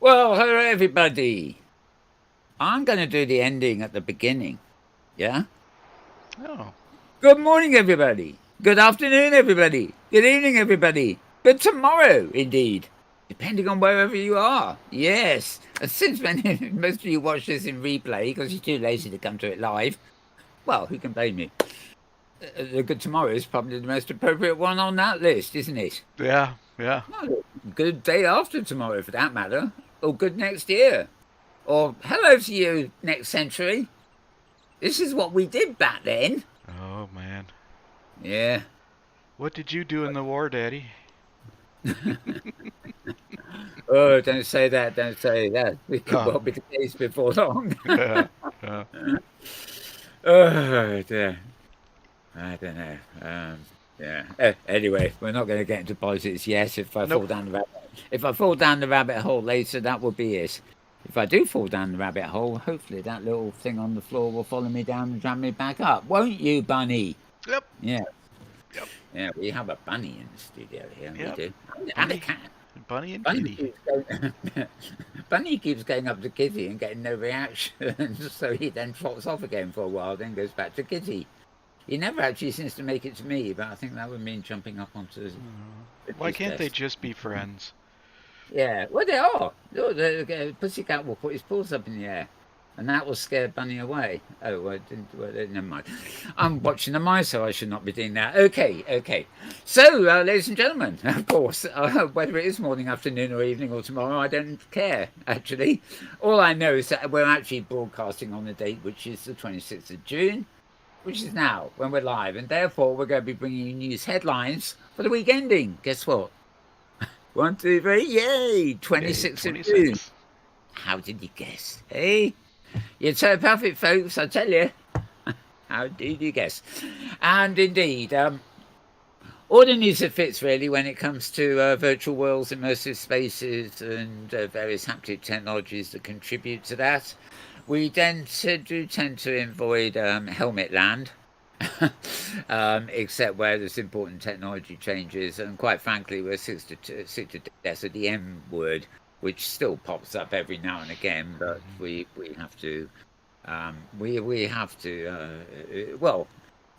Well, hello everybody. I'm going to do the ending at the beginning. Yeah? Oh, Good morning, everybody. Good afternoon, everybody. Good evening, everybody. Good tomorrow, indeed. Depending on wherever you are. Yes. And since most of you watch this in replay because you're too lazy to come to it live, well, who can blame you? The good tomorrow is probably the most appropriate one on that list, isn't it? yeah, yeah. No, good day after tomorrow, for that matter. Or good next year. Or hello to you next century. This is what we did back then. Oh, man. Yeah. What did you do in the war, Daddy? Oh, don't say that. Don't say that. It could Oh, well be the case before long. yeah, yeah. Oh, dear. I don't know. Yeah. Anyway, we're not going to get into politics yet. Nope. If I fall down the rabbit hole later, that will be it. If I do fall down the rabbit hole, hopefully that little thing on the floor will follow me down and drag me back up, won't you, Bunny? Yep, Yeah. yep, Yeah, we have a bunny in the studio here. We yep. do, and a Bunny, cat. Bunny and Bunny Kitty. keeps going, Bunny keeps going up to Kitty and getting no reaction, so he then trots off again for a while, then goes back to Kitty. He never actually seems to make it to me, but I think that would mean jumping up onto Why his can't they desk. just be friends? Yeah, well, they are. Look, the pussycat will put his paws up in the air, and that will scare Bunny away. Oh, well, never mind. I'm watching the mice, so I should not be doing that. Okay, okay. So, ladies and gentlemen, of course, whether it is morning, afternoon, or evening, or tomorrow, I don't care, actually. All I know is that we're actually broadcasting on the date, which is the 26th of June, which is now, when we're live, and therefore we're going to be bringing you news headlines for the week ending. Guess what? 1, 2, 3, yay! Yay, 26th of June. 26. How did you guess? Hey, you're so perfect, folks, I tell you. How did you guess? And indeed, all the news that fits really when it comes to virtual worlds, immersive spaces, and various haptic technologies that contribute to that. We then do tend to avoid helmet land. Except where there's important technology changes, and quite frankly, we're sick to death of the M word, which still pops up every now and again. But we have to we have to well,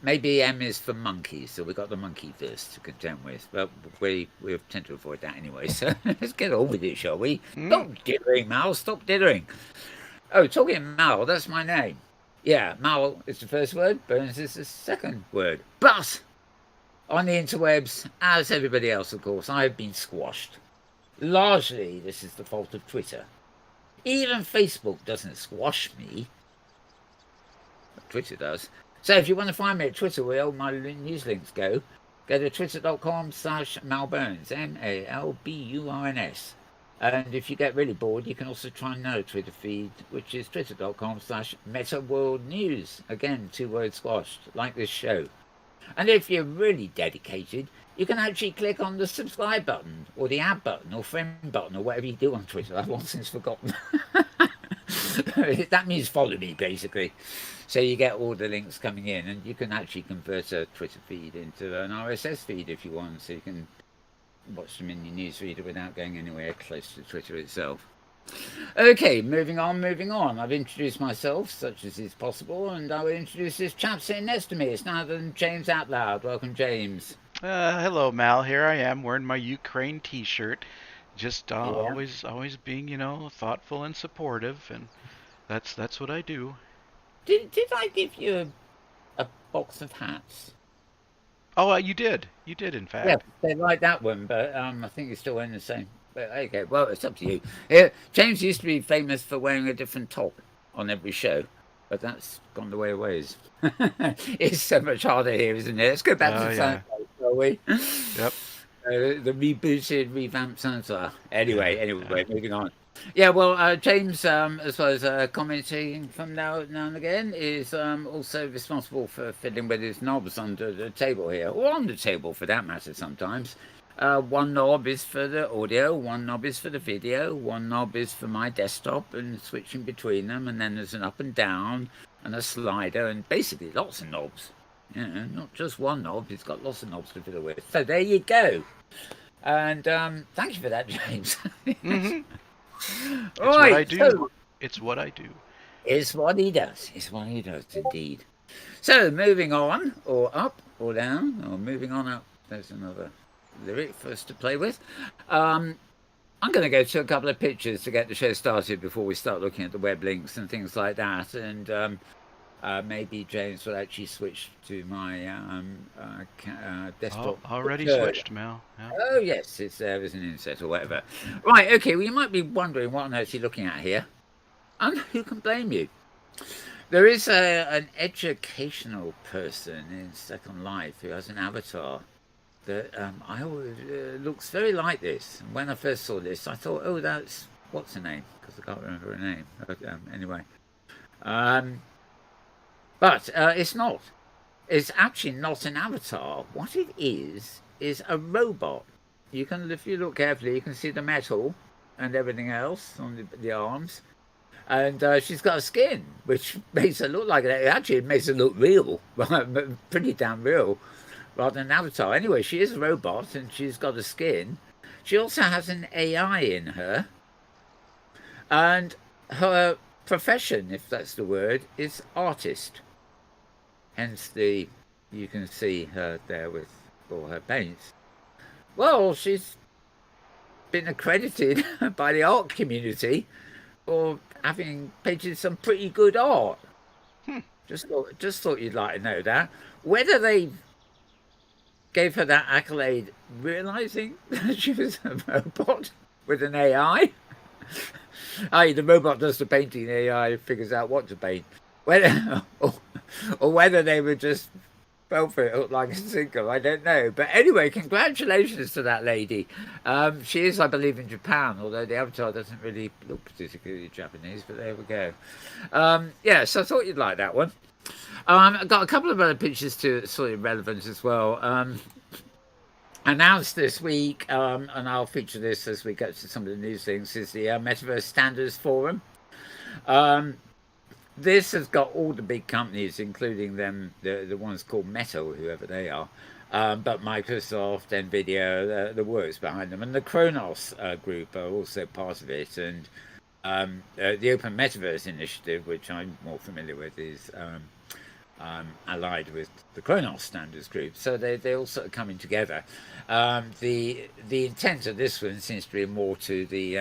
maybe M is for monkeys, so we've got the monkey verse to contend with. But we tend to avoid that anyway. So let's get on with it, shall we? Mm. Stop dithering, Mal. Stop dithering. Oh, talking Mal, that's my name. Yeah, Mal is the first word, Burns is the second word. But on the interwebs, as everybody else, of course, I've been squashed. Largely, this is the fault of Twitter. Even Facebook doesn't squash me. Twitter does. So if you want to find me at Twitter, where all my news links go to twitter.com/malburns, MALBURNS. And if you get really bored, you can also try another Twitter feed, which is twitter.com/metaworldnews. Again, 2 words squashed, like this show. And if you're really dedicated, you can actually click on the subscribe button, or the add button, or friend button, or whatever you do on Twitter. I've long since forgotten. That means follow me, basically. So you get all the links coming in, and you can actually convert a Twitter feed into an RSS feed if you want, so you can watch them in your newsreader without going anywhere close to Twitter itself. Okay, moving on. I've introduced myself, such as is possible, and I will introduce this chap sitting next to me. It's none other than James Atlloud. Welcome, James. Hello, Mal. Here I am wearing my Ukraine T-shirt. Just Yeah. always being, thoughtful and supportive, and that's what I do. Did I give you a box of hats? Oh, you did. You did, in Yeah, fact. they like that one, but I think you're still wearing the same. But okay, well, it's up to you. Yeah, James used to be famous for wearing a different top on every show, but that's gone the way of ways. It's so much harder here, isn't it? Let's go back Oh, to yeah. Santa, shall we? Yep. The rebooted, revamped Santa. Anyway, Yeah. moving on. Yeah, well, James, as well as commenting from now and again, is also responsible for fiddling with his knobs under the table here, or on the table for that matter sometimes. One knob is for the audio, one knob is for the video, one knob is for my desktop and switching between them, and then there's an up and down and a slider, and basically lots of knobs. You know, not just one knob, he's got lots of knobs to fiddle with. So there you go. And thank you for that, James. hmm It's what I Right, do. so It's what I do. it's what he does. It's what he does indeed. So moving on, or up, or down, or moving on up. There's another lyric for us to play with. Um, I'm going to go to a couple of pictures to get the show started before we start looking at the web links and things like that. And maybe James will actually switch to my Oh, desktop already picture. switched, Mal. Yeah. Oh, yes, it's there as an inset or whatever. Right, okay, well, you might be wondering what I'm actually looking at here. And who can blame you? There is an educational person in Second Life who has an avatar that I always looks very like this. And when I first saw this, I thought, oh, that's what's her name? Because I can't remember her name. Anyway, um, but it's not. It's actually not an avatar. What it is a robot. You can, if you look carefully, you can see the metal and everything else on the arms. And she's got a skin, which makes her look like it. Actually, it makes her look real, pretty damn real, rather than an avatar. Anyway, she is a robot, and she's got a skin. She also has an AI in her, and her profession, if that's the word, is artist. Hence you can see her there with all her paints. Well, she's been accredited by the art community for having painted some pretty good art. Hmm. Just thought you'd like to know that. Whether they gave her that accolade realizing that she was a robot with an AI, i.e. the robot does the painting, the AI figures out what to paint. Whether or whether they were just fell for it hook like a sinker, I don't know. But anyway, congratulations to that lady. She is, I believe, in Japan, although the avatar doesn't really look particularly Japanese, but there we go. Yeah, so I thought you'd like that one. I've got a couple of other pictures to sort of relevant as well. Announced this week, and I'll feature this as we get to some of the news things, is the Metaverse Standards Forum. This has got all the big companies, including them, the ones called Meta, or whoever they are, but Microsoft, Nvidia, the works behind them, and the Kronos group are also part of it. And the Open Metaverse Initiative, which I'm more familiar with, is allied with the Kronos Standards Group. So they all sort of coming together. The intent of this one seems to be more to the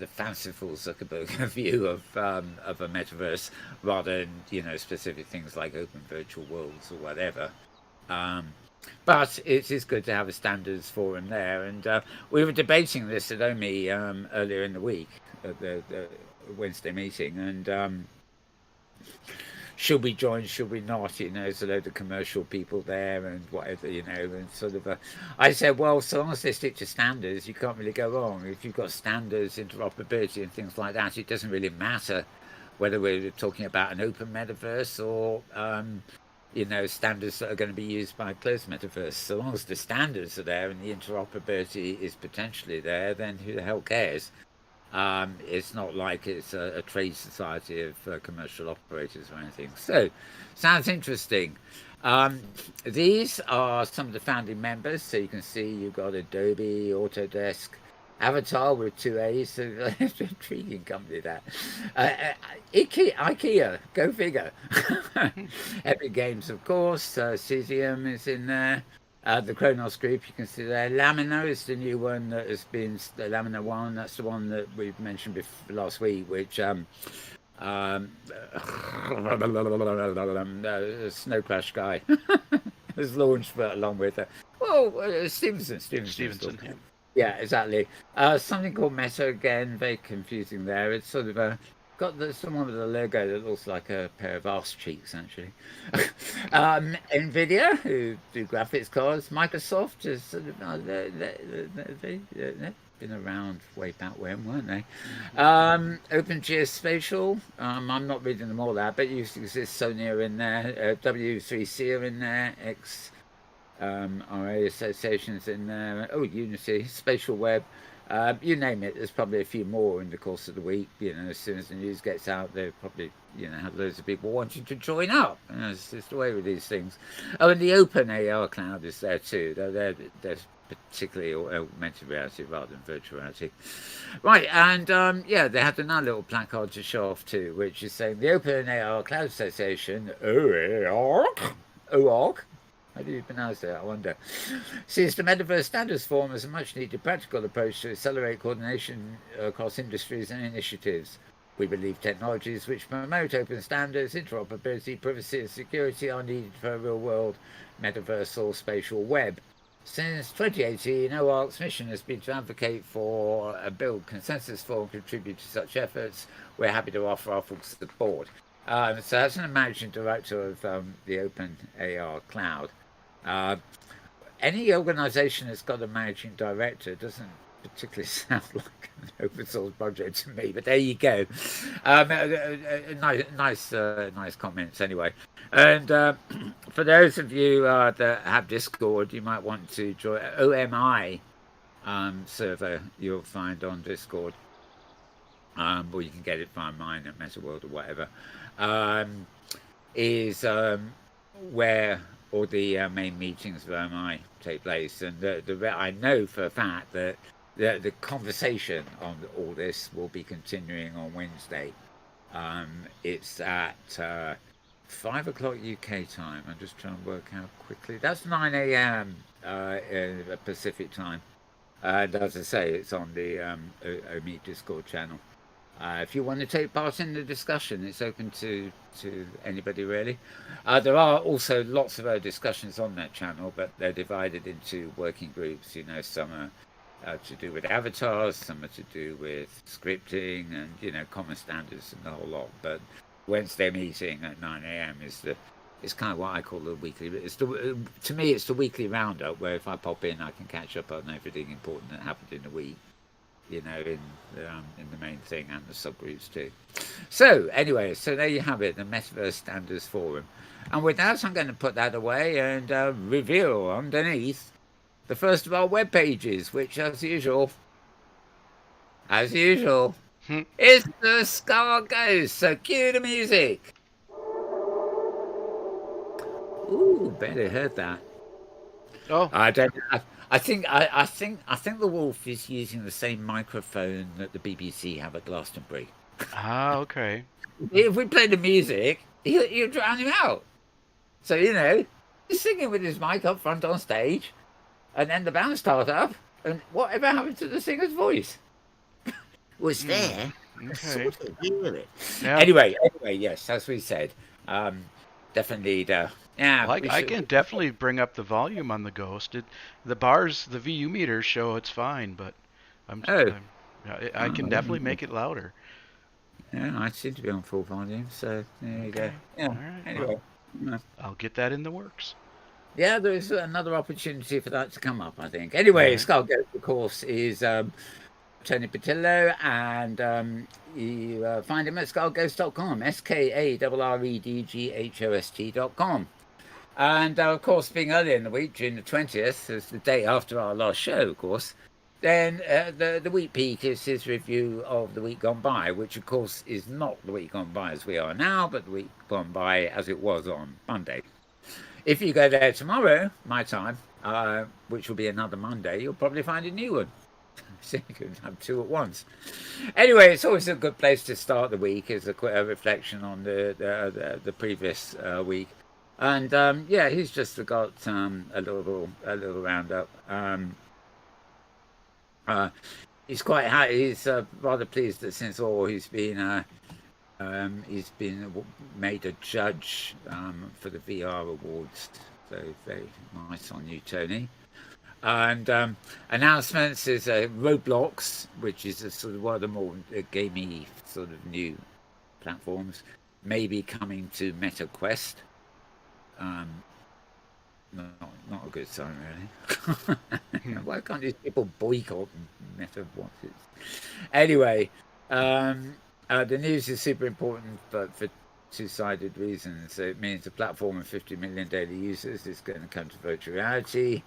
fanciful Zuckerberg view of a metaverse, rather than specific things like open virtual worlds or whatever. But it is good to have a standards forum there, and we were debating this at OMI earlier in the week at the Wednesday meeting, and should we join, should we not? There's a load of commercial people there and whatever, and sort of I said, well, so long as they stick to standards, you can't really go wrong. If you've got standards, interoperability and things like that, it doesn't really matter whether we're talking about an open metaverse or, standards that are going to be used by a closed metaverse. So long as the standards are there and the interoperability is potentially there, then who the hell cares? It's not like it's a trade society of commercial operators or anything. So, sounds interesting. These are some of the founding members. So you can see you've got Adobe, Autodesk, Avatar with 2 A's. So it's an intriguing company, that. IKEA, go figure. Epic Games, of course. Cesium is in there. The Kronos group, you can see there. Lamina is the new one that has been the Lamina 1. That's the one that we mentioned last week, which Snow Crash guy has launched along with Stevenson. Yeah, exactly. Something called Meta again, very confusing there. It's sort of got someone with a logo that looks like a pair of arse cheeks, actually. Nvidia, who do graphics cards. Microsoft is sort of they've been around way back when, weren't they? Open Geospatial. I'm not reading them all out, but you see Sony are in there. W3C are in there. RA Associations in there. Oh, Unity, Spatial Web, You name it, there's probably a few more in the course of the week. As soon as the news gets out, they'll probably, have loads of people wanting to join up. It's just the way with these things. Oh, and the open AR cloud is there too. They're particularly augmented reality rather than virtual reality. Right, and they had another little placard to show off too, which is saying the Open AR Cloud Association, OARC, how do you pronounce it? I wonder. Sees the Metaverse Standards Forum as a much needed practical approach to accelerate coordination across industries and initiatives. We believe technologies which promote open standards, interoperability, privacy, and security are needed for a real world metaversal spatial web. Since 2018, OARC's mission has been to advocate for a build consensus for and contribute to such efforts. We're happy to offer our full support. So as an managing director of the Open AR Cloud, any organisation that's got a managing director doesn't particularly sound like an open source project to me, but there you go. Nice comments anyway. And for those of you that have Discord, you might want to join OMI server you'll find on Discord. Or you can get it via mine at Metaworld or whatever. Is where all the main meetings of OMI take place, and I know for a fact that the conversation on all this will be continuing on Wednesday. It's at 5 o'clock UK time. I'm just trying to work out quickly. That's 9 a.m. Pacific time. And as I say, it's on the OMI Discord channel. If you want to take part in the discussion, it's open to anybody really. There are also lots of other discussions on that channel, but they're divided into working groups. Some are to do with avatars, some are to do with scripting, and common standards and the whole lot. But Wednesday meeting at 9 a.m. is kind of what I call the weekly. To me, it's the weekly roundup where if I pop in, I can catch up on everything important that happened in the week. In the main thing and the subgroups too. So anyway, so there you have it, the Metaverse Standards Forum. And with that, I'm going to put that away and reveal underneath the first of our web pages, which as usual, is the Skull Ghost. So cue the music. Ooh, barely heard that. Oh, I don't. I think the wolf is using the same microphone that the BBC have at Glastonbury. Okay. If we play the music, he'll drown him out. So he's singing with his mic up front on stage, and then the band start up, and whatever happened to the singer's voice? Was there? Okay. Sort of hear it. Yeah. Anyway, yes, as we said, definitely. Yeah, well, I can definitely bring up the volume on the Ghost. The VU meters show it's fine, but I can definitely make it louder. Yeah, I seem to be on full volume, so there you go. Yeah. All right. Anyway, well, I'll get that in the works. Yeah, there's another opportunity for that to come up, I think. Anyway, Skull Ghost, of course, is Tony Patillo, and you find him at skullghost.com, SKARREDGHOST.com. And of course, being earlier in the week, June the 20th, is the day after our last show, of course, then the Week Peak is his review of the week gone by, which of course is not the week gone by as we are now, but the week gone by as it was on Monday. If you go there tomorrow, my time, which will be another Monday, you'll probably find a new one. So you can have two at once. Anyway, it's always a good place to start the week, as a reflection on the previous week. And he's just got a little roundup. He's rather pleased that since he's been made a judge for the VR awards. So very nice on you, Tony. And announcements is Roblox, which is a sort of one of the more gamey sort of new platforms, maybe coming to MetaQuest. Not a good sign, really. Why can't these people boycott Meta watches? Anyway, the news is super important, but for two-sided reasons. So it means a platform of 50 million daily users is going to come to virtual reality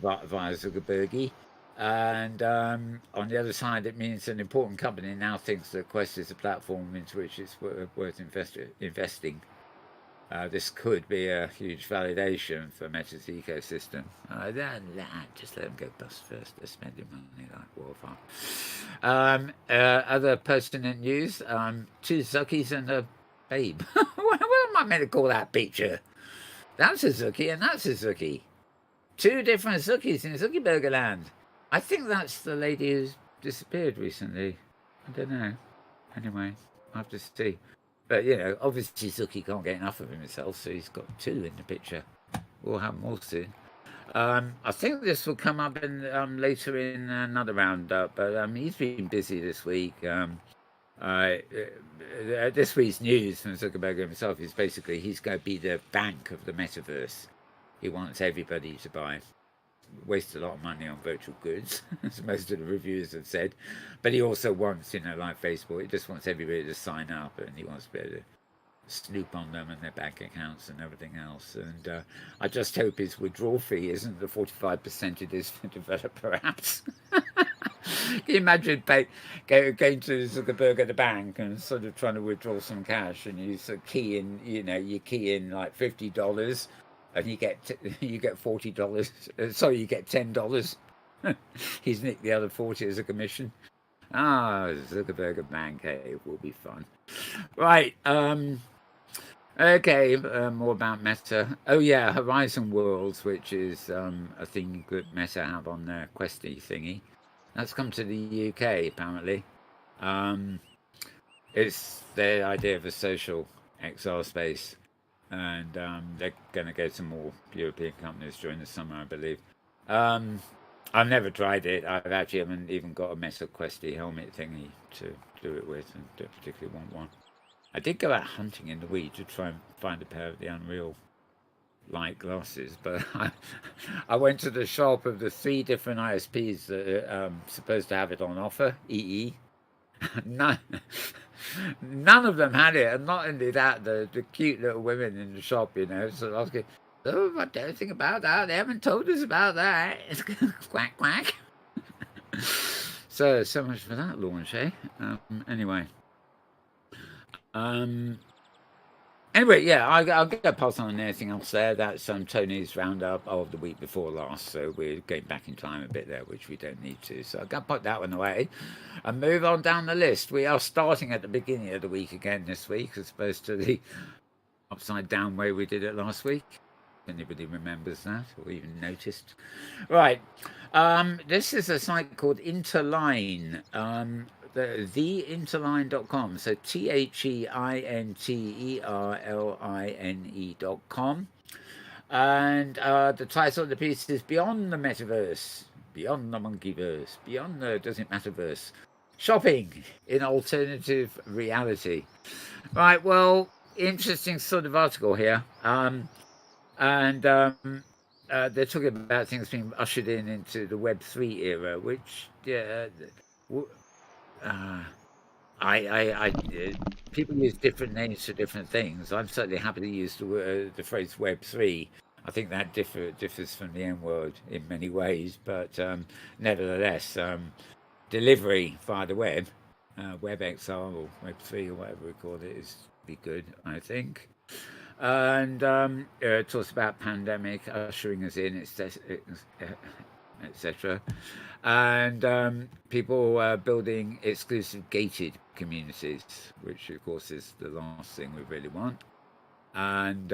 via Zuckerberg. And on the other side, it means an important company now thinks that Quest is a platform into which it's worth investing. This could be a huge validation for Meta's ecosystem. Just let them go bust first. They're spending money like wildfire. Other pertinent news: two Zuckies and a babe. What am I meant to call that picture? That's a Zuckie and that's a Zuckie. Two different Zuckies in Zuckie Burger Land. I think that's the lady who's disappeared recently. I don't know. Anyway, I'll have to see. But, obviously Zuki can't get enough of himself, so he's got two in the picture. We'll have more soon. I think this will come up in later in another roundup, but he's been busy this week. This week's news from Zuckerberg himself is basically he's going to be the bank of the metaverse. He wants everybody to buy. Wasted a lot of money on virtual goods, as most of the reviewers have said. But he also wants, like Facebook, he just wants everybody to sign up, and he wants to be able to snoop on them and their bank accounts and everything else. And I just hope his withdrawal fee isn't the 45% it is for developer apps. Can you imagine going to Zuckerberg at the bank and sort of trying to withdraw some cash, and you sort of key in, you key in like $50. And you get $40. Sorry, you get $10. He's nicked the other 40 as a commission. Zuckerberg Bank, it will be fun. Right. Okay. More about Meta. Oh yeah, Horizon Worlds, which is a thing that Meta have on their Questy thingy. That's come to the UK apparently. It's their idea of a social XR space. And they're going to go to more European companies during the summer, I believe. I've never tried it. I actually haven't even got a Meta Questy helmet thingy to do it with, and don't particularly want one. I did go out hunting in the week to try and find a pair of the Unreal light glasses, but I went to the shop of the 3 different ISPs that are supposed to have it on offer, EE. None of them had it, and not only that, the cute little women in the shop, so I was going, I don't think about that. They haven't told us about that. Quack, quack. So much for that launch, eh? Anyway, yeah, I'll go pass on anything else there. That's Tony's roundup of the week before last, so we're going back in time a bit there, which we don't need to. So I'll go put that one away and move on down the list. We are starting at the beginning of the week again this week, as opposed to the upside down way we did it last week. If anybody remembers that or even noticed. Right. This is a site called Interline. Theinterline.com. So THEINTERLINE.com. And the title of the piece is Beyond the Metaverse, Beyond the Monkeyverse, Beyond the Doesn't Matterverse. Shopping in Alternative Reality. Right, well, interesting sort of article here. They're talking about things being ushered into the Web3 era, which, people use different names for different things. I'm certainly happy to use the phrase Web3. I think that differs from the N word in many ways, but nevertheless, delivery via the web, WebXR or Web3 or whatever we call it, is be good, I think. And it talks about pandemic ushering us in, etc. And people building exclusive gated communities, which of course is the last thing we really want. And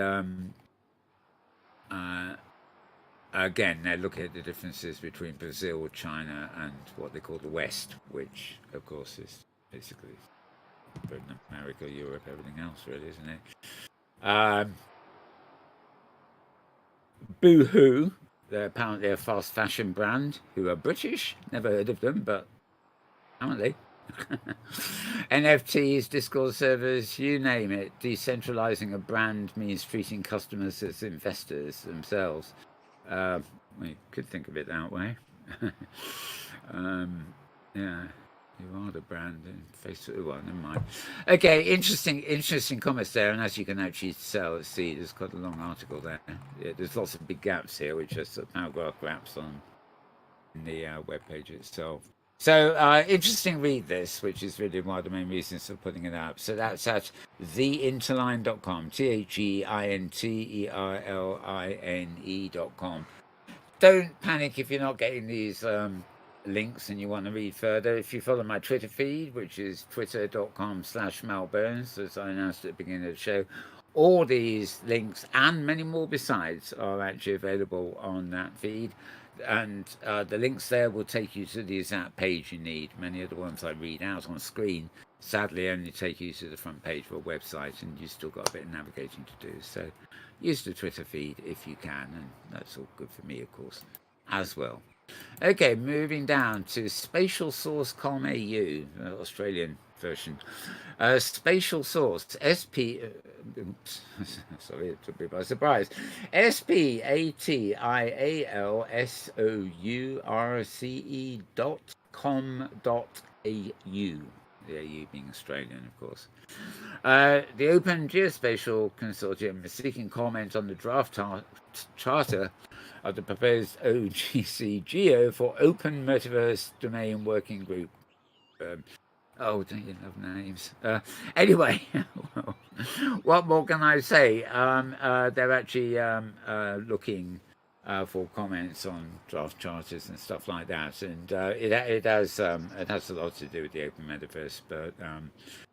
again, they're looking at the differences between Brazil, China, and what they call the West, which of course is basically Britain, America, Europe, everything else, really, isn't it? Boohoo, they're apparently a fast fashion brand who are British. Never heard of them, but apparently. NFTs, Discord servers, you name it. Decentralizing a brand means treating customers as investors themselves. We could think of it that way. Yeah. You are the brand in Facebook. Well, never mind. Okay, interesting comments there, and as you can actually see, there's quite a long article there. Yeah, there's lots of big gaps here, which are sort of paragraph gaps on the webpage itself. So interesting read this, which is really one of the main reasons for putting it up. So that's at theinterline.com, THEINTERLINE.com. Don't panic if you're not getting these links and you want to read further. If you follow my Twitter feed, which is twitter.com/Mal Burns, as I announced at the beginning of the show, all these links and many more besides are actually available on that feed. And the links there will take you to the exact page you need. Many of the ones I read out on screen sadly only take you to the front page of a website, and you've still got a bit of navigating to do. So use the Twitter feed if you can, and that's all good for me, of course, as well. Okay, moving down to spatialsource.com.au, Australian version. Spatial Source, sorry, it took me by surprise. spatialsource.com.au. The AU being Australian, of course. The Open Geospatial Consortium is seeking comment on the draft charter of the proposed OGC Geo for Open Metaverse Domain Working Group. Oh, don't you love names? Anyway, what more can I say? They're actually looking for comments on draft charters and stuff like that, and it has a lot to do with the open metaverse, but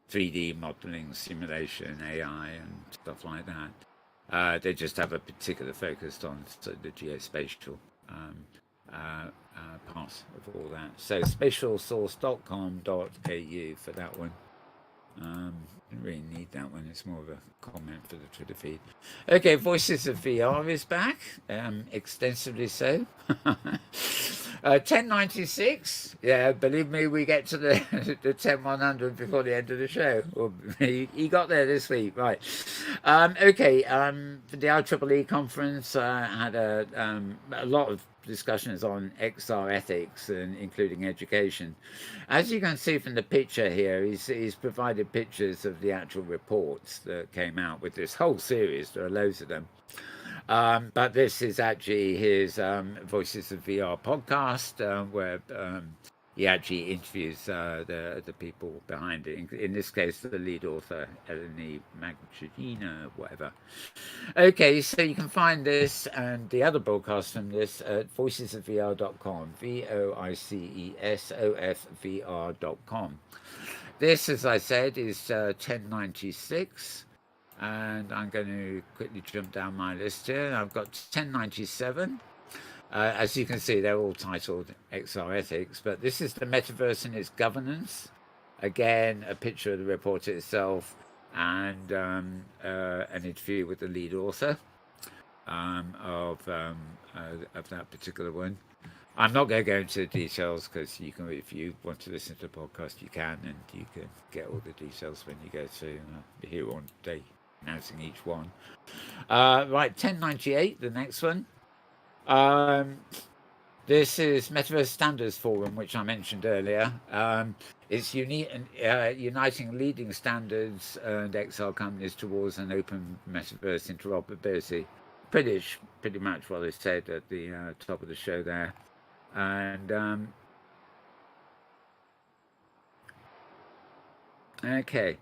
3D modeling, simulation, AI, and stuff like that. They just have a particular focus on the geospatial part of all that. So spatialsource.com.au for that one. Didn't really need that one. It's more of a comment for the Twitter feed. Okay, Voices of VR is back, extensively so. 1096. Yeah, believe me, we get to the 10100 before the end of the show. Well, he got there this week, right? Okay, for the IEEE conference, had a lot of discussions on XR ethics, and including education. As you can see from the picture here, he's provided pictures of the actual reports that came out with this whole series. There are loads of them. But this is actually his Voices of VR podcast, where he actually interviews the people behind it. In this case, the lead author, Eleni Magdalena, whatever. Okay, so you can find this and the other broadcasts from this at voicesofvr.com, VOICESOFVR.com. This, as I said, is 1096. And I'm going to quickly jump down my list here. I've got 1097. As you can see, they're all titled XR Ethics, but this is the metaverse and its governance. Again, a picture of the report itself, and an interview with the lead author of that particular one. I'm not going to go into the details because you can, if you want to listen to the podcast, you can, and you can get all the details when you go to here on day announcing each one. Right, 1098, the next one. This is Metaverse Standards Forum, which I mentioned earlier. It's uniting leading standards and XR companies towards an open metaverse interoperability. Pretty much what I said at the top of the show there. And okay,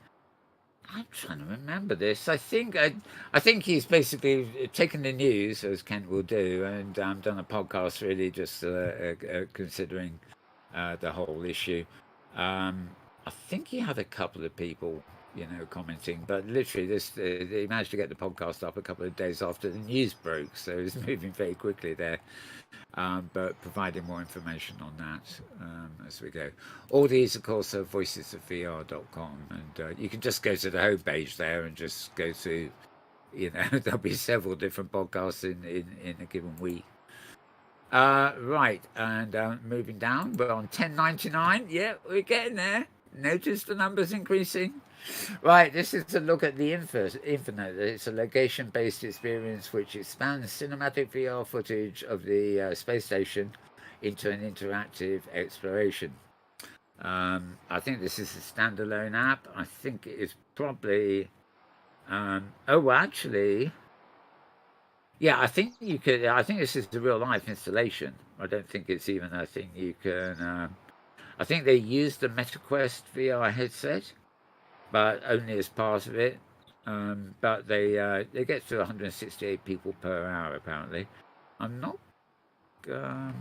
I'm trying to remember this. I think he's basically taken the news, as Kent will do, and done a podcast really just considering the whole issue. I think he had a couple of people, commenting, but literally he managed to get the podcast up a couple of days after the news broke, so he's moving very quickly there. But providing more information on that as we go. All these, of course, are voicesofvr.com, and you can just go to the homepage there and just go to, there'll be several different podcasts in a given week. Right, and moving down, we're on 1099. Yeah, we're getting there. Notice the numbers increasing. Right, this is a look at the Infinite. It's a location-based experience which expands cinematic VR footage of the space station into an interactive exploration. I think this is a standalone app. I think it is probably... actually... Yeah, I think you could... I think this is the real-life installation. I don't think it's even a thing you can. I think they use the MetaQuest VR headset, but only as part of it. But they get to 168 people per hour apparently. I'm not. Um,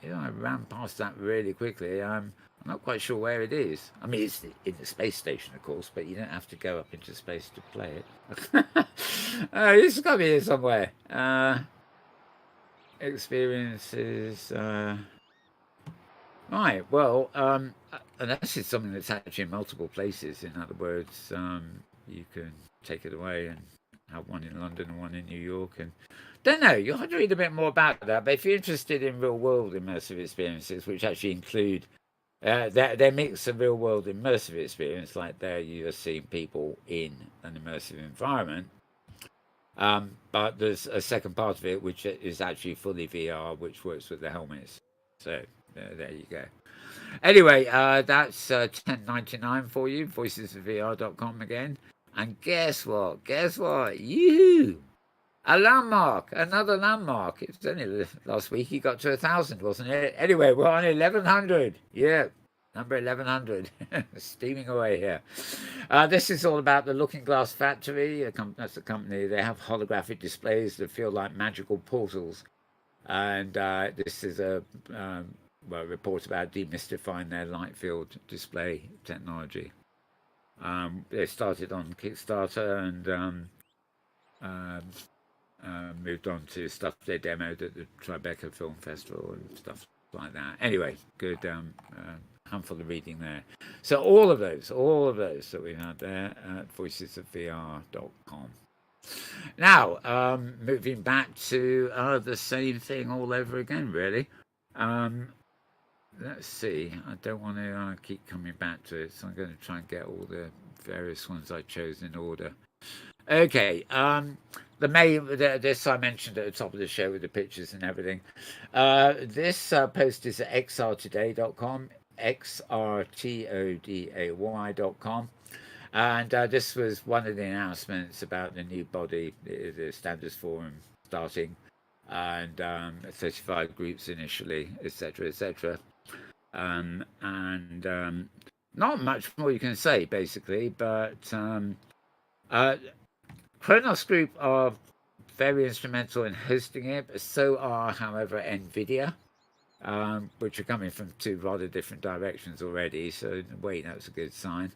I ran past that really quickly. I'm not quite sure where it is. I mean, it's in the space station, of course, but you don't have to go up into space to play it. It's got to be here somewhere. Experiences. Right. Well, unless it's something that's actually in multiple places. In other words, you can take it away and have one in London and one in New York. And don't know. You'll have to read a bit more about that. But if you're interested in real world immersive experiences, which actually include their mix of real world immersive experience, like there you are seeing people in an immersive environment. But there's a second part of it which is actually fully VR, which works with the helmets. So there you go. Anyway, that's 10.99 for you. Voicesofvr.com again. And guess what? Guess what? You a landmark, another landmark. It's only last week you got to 1,000, wasn't it? Anyway, we're on 1,100. Yeah, number 1,100. Steaming away here. This is all about the Looking Glass Factory. That's the company. They have holographic displays that feel like magical portals. And this is a report about demystifying their light field display technology. They started on Kickstarter and moved on to stuff they demoed at the Tribeca Film Festival and stuff like that. Anyway, good handful of reading there. So all of those that we had there at voicesofvr.com. Now, moving back to the same thing all over again, really. Let's see. I don't want to keep coming back to it, so I'm going to try and get all the various ones I chose in order. Okay. This I mentioned at the top of the show with the pictures and everything. This post is at xrtoday.com, xrtoday.com. And this was one of the announcements about the new body, the Standards Forum starting, and 35 groups initially, etc., etc. Not much more you can say, basically, but Kronos Group are very instrumental in hosting it, but so are, however, NVIDIA, which are coming from two rather different directions already, so in a way that's a good sign.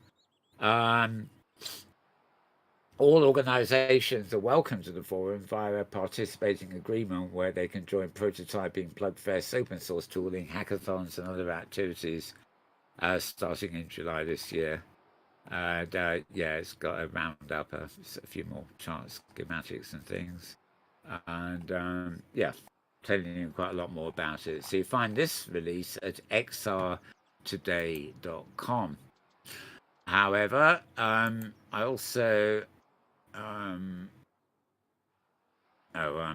All organizations are welcome to the forum via a participating agreement where they can join prototyping, Plugfest, open source tooling, hackathons, and other activities starting in July this year. And it's got a roundup, a few more charts, schematics, and things. And telling you quite a lot more about it. So you find this release at xrtoday.com. However, I also I'm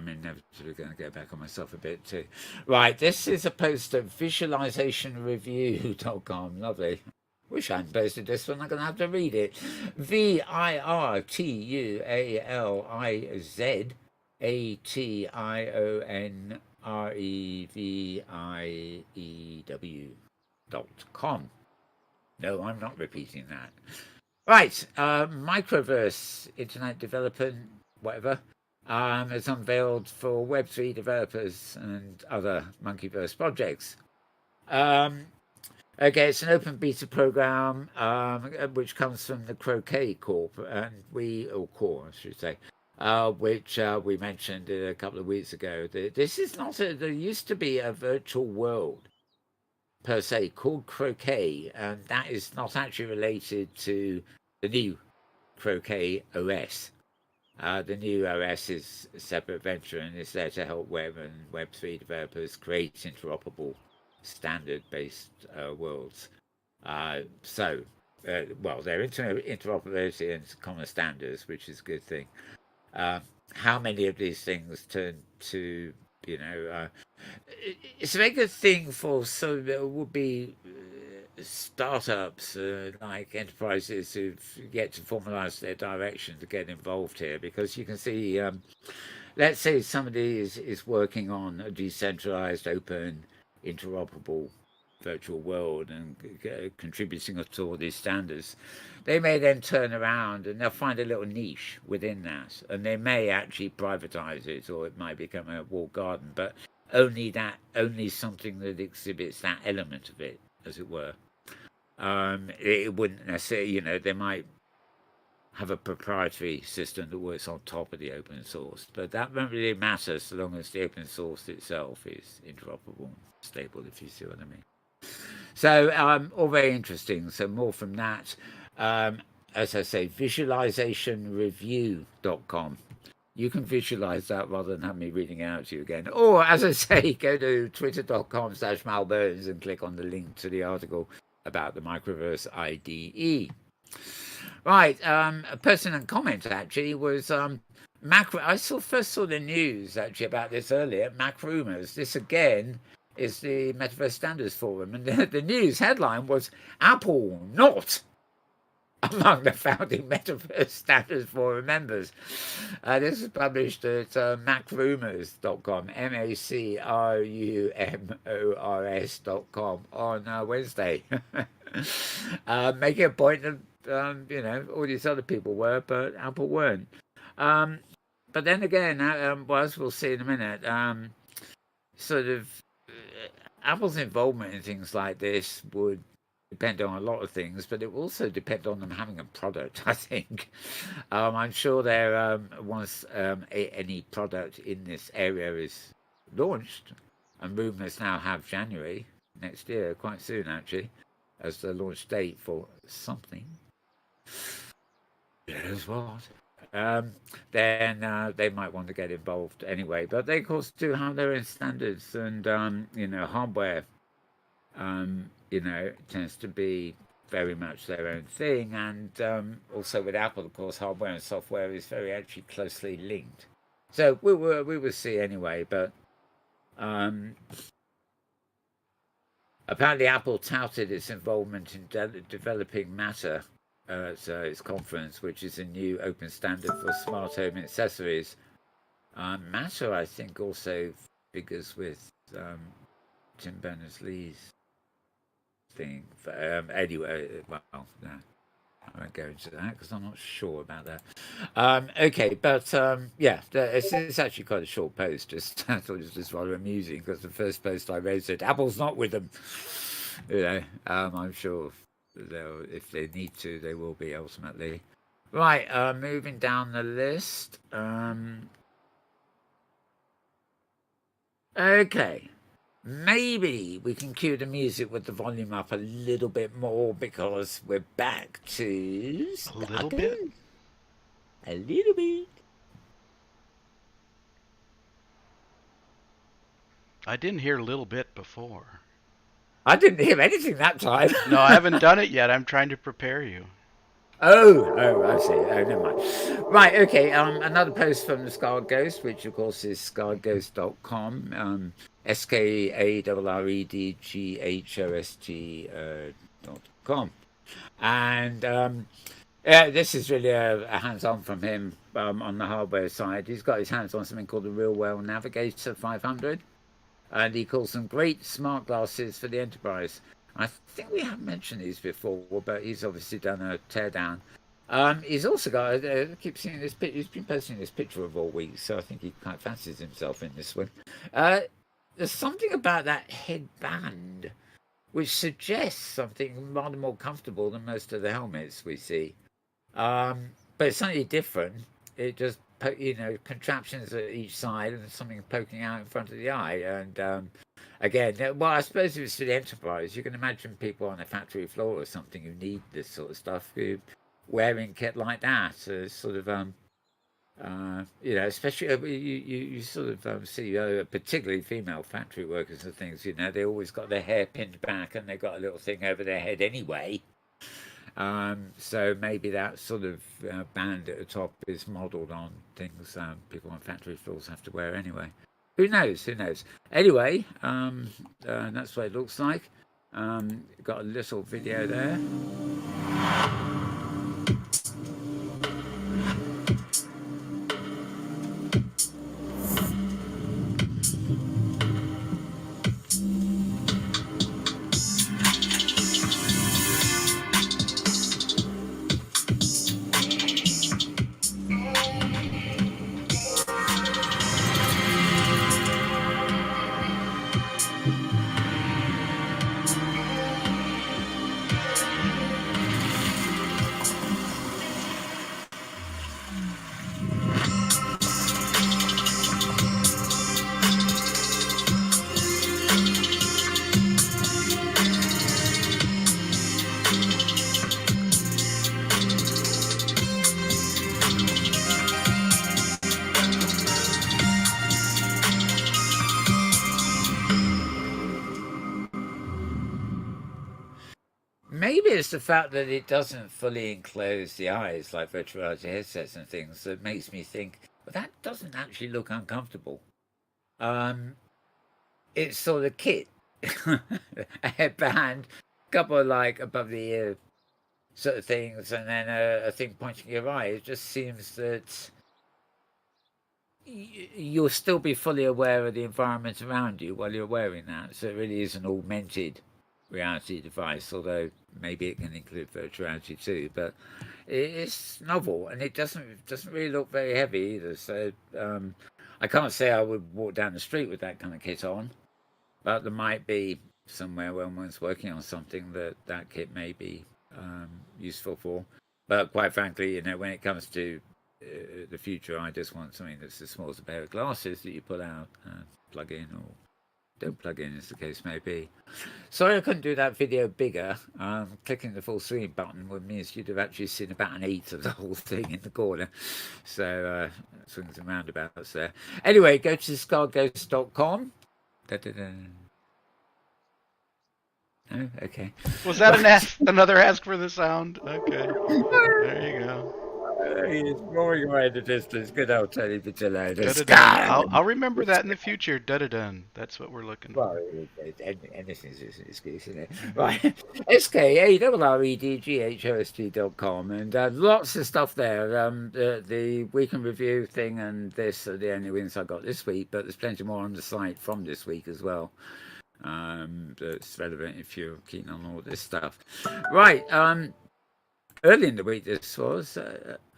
inevitably going to go back on myself a bit too. Right, this is a post at visualizationreview.com. Lovely. Wish I hadn't posted this one. I'm going to have to read it. VIRTUALIZATIONREVIEW.com. No, I'm not repeating that. Right, Microverse, Internet Development, whatever, has unveiled for Web3 developers and other Monkeyverse projects. Okay, it's an open beta program which comes from the Croquet Corp, and Core, I should say, which we mentioned a couple of weeks ago. This is not there used to be a virtual world per se called Croquet, and that is not actually related to the new Croquet OS. The new OS is a separate venture and is there to help web and Web3 developers create interoperable standard-based worlds. They're interoperability and common standards, which is a good thing. How many of these things turn to, it's a very good thing for there would be startups like enterprises who get to formalize their direction to get involved here, because you can see let's say somebody is working on a decentralized, open, interoperable virtual world and contributing to all these standards, they may then turn around and they'll find a little niche within that, and they may actually privatize it, or it might become a walled garden, but only something that exhibits that element of it, as it were. It wouldn't necessarily, they might have a proprietary system that works on top of the open source, but that won't really matter so long as the open source itself is interoperable, stable, if you see what I mean. So all very interesting. So more from that. As I say, visualizationreview.com. You can visualize that rather than have me reading out to you again. Or, as I say, go to twitter.com/Mal Burns and click on the link to the article about the Microverse IDE. Right, a pertinent comment actually was I first saw the news actually about this earlier. Mac Rumors. This again is the Metaverse Standards Forum, and the news headline was Apple not among the founding Metaverse Standards Forum members. This was published at macrumors.com, MACRUMORS.com on Wednesday. Making a point that all these other people were, but Apple weren't. But then again, as we'll see in a minute, sort of Apple's involvement in things like this would depend on a lot of things, but it will also depend on them having a product, I think. I'm sure there once any product in this area is launched, and rumours now have January next year, quite soon actually, as the launch date for something. Here's what. Then they might want to get involved anyway. But they, of course, do have their own standards, and hardware, tends to be very much their own thing. And also with Apple, of course, hardware and software is very actually closely linked. So we will see anyway. But apparently, Apple touted its involvement in developing Matter. So its conference, which is a new open standard for smart home accessories. Matter, I think, also figures with Tim Berners-Lee's thing. Anyway, well, no, I won't go into that because I'm not sure about that. Okay, but yeah, it's actually quite a short post. Just I thought it was just rather amusing because the first post I wrote said Apple's not with them. I'm sure. If they need to, they will be ultimately. Right, moving down the list. Okay, maybe we can cue the music with the volume up a little bit more because we're back to a little bit. A little bit. I didn't hear a little bit before. I didn't hear anything that time. No, I haven't done it yet. I'm trying to prepare you. Oh, I see. Oh, never mind. Right, okay. Another post from the Scarred Ghost, which of course is scarredghost.com. SKARREDGHOST.com. And this is really a hands-on from him on the hardware side. He's got his hands on something called the Real Well Navigator 500. And he calls them great smart glasses for the enterprise. I think we have mentioned these before, but he's obviously done a teardown. He's also got, I keep seeing this picture, he's been posting this picture of all week, so I think he kind of fancies himself in this one. There's something about that headband which suggests something rather more comfortable than most of the helmets we see. But it's something different. It just contraptions at each side and something poking out in front of the eye. And again, well, I suppose if it's for the enterprise, you can imagine people on a factory floor or something who need this sort of stuff, who wearing kit like that. So sort of, especially you sort of see, particularly female factory workers and things. They always got their hair pinned back and they've got a little thing over their head anyway. So maybe that sort of band at the top is modelled on things people on factory floors have to wear anyway. Who knows? Anyway, that's what it looks like. Got a little video there. maybe it's the fact that it doesn't fully enclose the eyes like virtual reality headsets and things that makes me think, well, that doesn't actually look uncomfortable. It's sort of kit, a headband, a couple of like above the ear sort of things, and then a thing pointing your eye. It just seems that you'll still be fully aware of the environment around you while you're wearing that. So it really is an augmented reality device, although maybe it can include virtual reality too. But it's novel, and it doesn't really look very heavy either. So I can't say I would walk down the street with that kind of kit on, but there might be somewhere when one's working on something that kit may be useful for. But quite frankly, you know, when it comes to the future, I just want something that's as small as a pair of glasses that you pull out, plug in, or don't plug in, as the case may be. Sorry I couldn't do that video bigger. Clicking the full screen button would mean you'd have actually seen about an eighth of the whole thing in the corner. So swings and roundabouts there. Anyway, go to scarghost.com. Oh, okay. Was that another ask for the sound? Okay. There you go. He's roaring away in the distance. Good old Tony Patillo. I'll remember that in the future. Da-da-dun. That's what we're looking for. Well, anything's an excuse, isn't it? Right. SKARREDGHOST.com. And lots of stuff there. The week in review thing and this are the only wins I got this week, but there's plenty more on the site from this week as well. That's relevant if you're keen on all this stuff. Right. Early in the week, this was.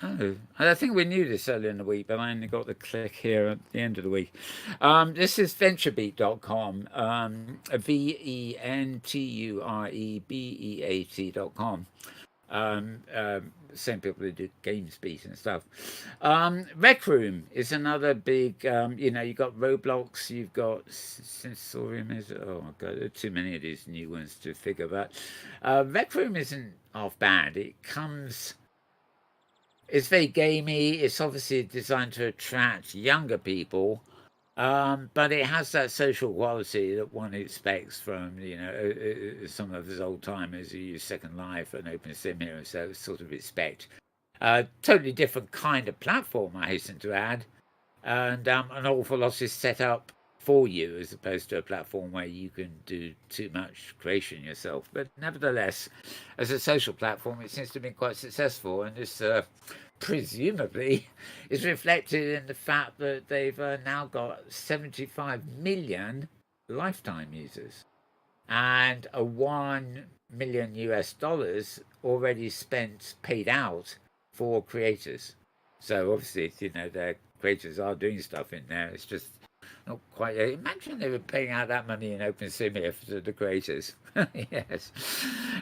I think we knew this early in the week, but I only got the click here at the end of the week. This is venturebeat.com, VENTUREBEAT.com. Same people who do GamesBeat and stuff. Rec Room is another big, you know, you've got Roblox, you've got Sensorium. Oh my God, there are too many of these new ones to figure. But Rec Room isn't half bad. It's very gamey. It's obviously designed to attract younger people. But it has that social quality that one expects from, you know, some of us old timers who use Second Life and OpenSim here, so sort of expect. Totally different kind of platform, I hasten to add, and an awful lot is set up for you as opposed to a platform where you can do too much creation yourself. But nevertheless, as a social platform, it seems to have been quite successful, and this presumably is reflected in the fact that they've now got 75 million lifetime users and a $1 million already spent, paid out for creators. So obviously, you know, their creators are doing stuff in there. It's just not quite. Imagine they were paying out that money in OpenSim here for the creators. Yes.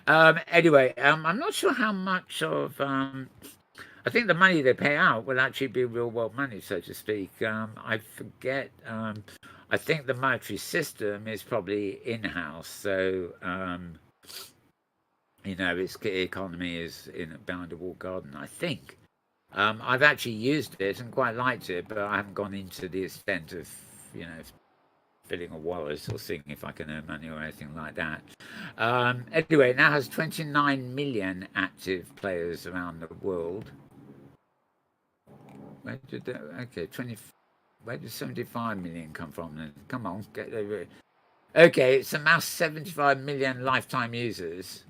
Anyway, I'm not sure how much of. I think the money they pay out will actually be real world money, so to speak. I forget. I think the monetary system is probably in-house, so you know, its economy is behind a walled garden, I think. I've actually used it and quite liked it, but I haven't gone into the extent of, you know, filling a wallet or seeing if I can earn money or anything like that. Anyway, it now has 29 million active players around the world. Where did 75 million come from then? Come on, get over it. Okay, it's amassed 75 million lifetime users.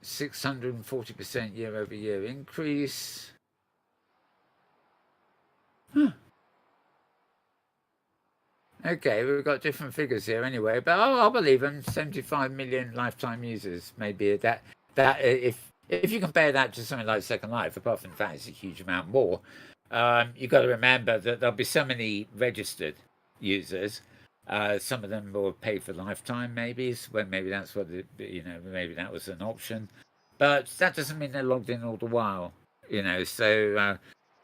640% year-over-year increase. Huh. Okay, we've got different figures here anyway, but I'll believe them. 75 million lifetime users. Maybe that if you compare that to something like Second Life, apart from that, it's a huge amount more. You've got to remember that there'll be so many registered users. Some of them will pay for lifetime, maybe. Well, maybe that's what maybe that was an option, but that doesn't mean they're logged in all the while. You know, so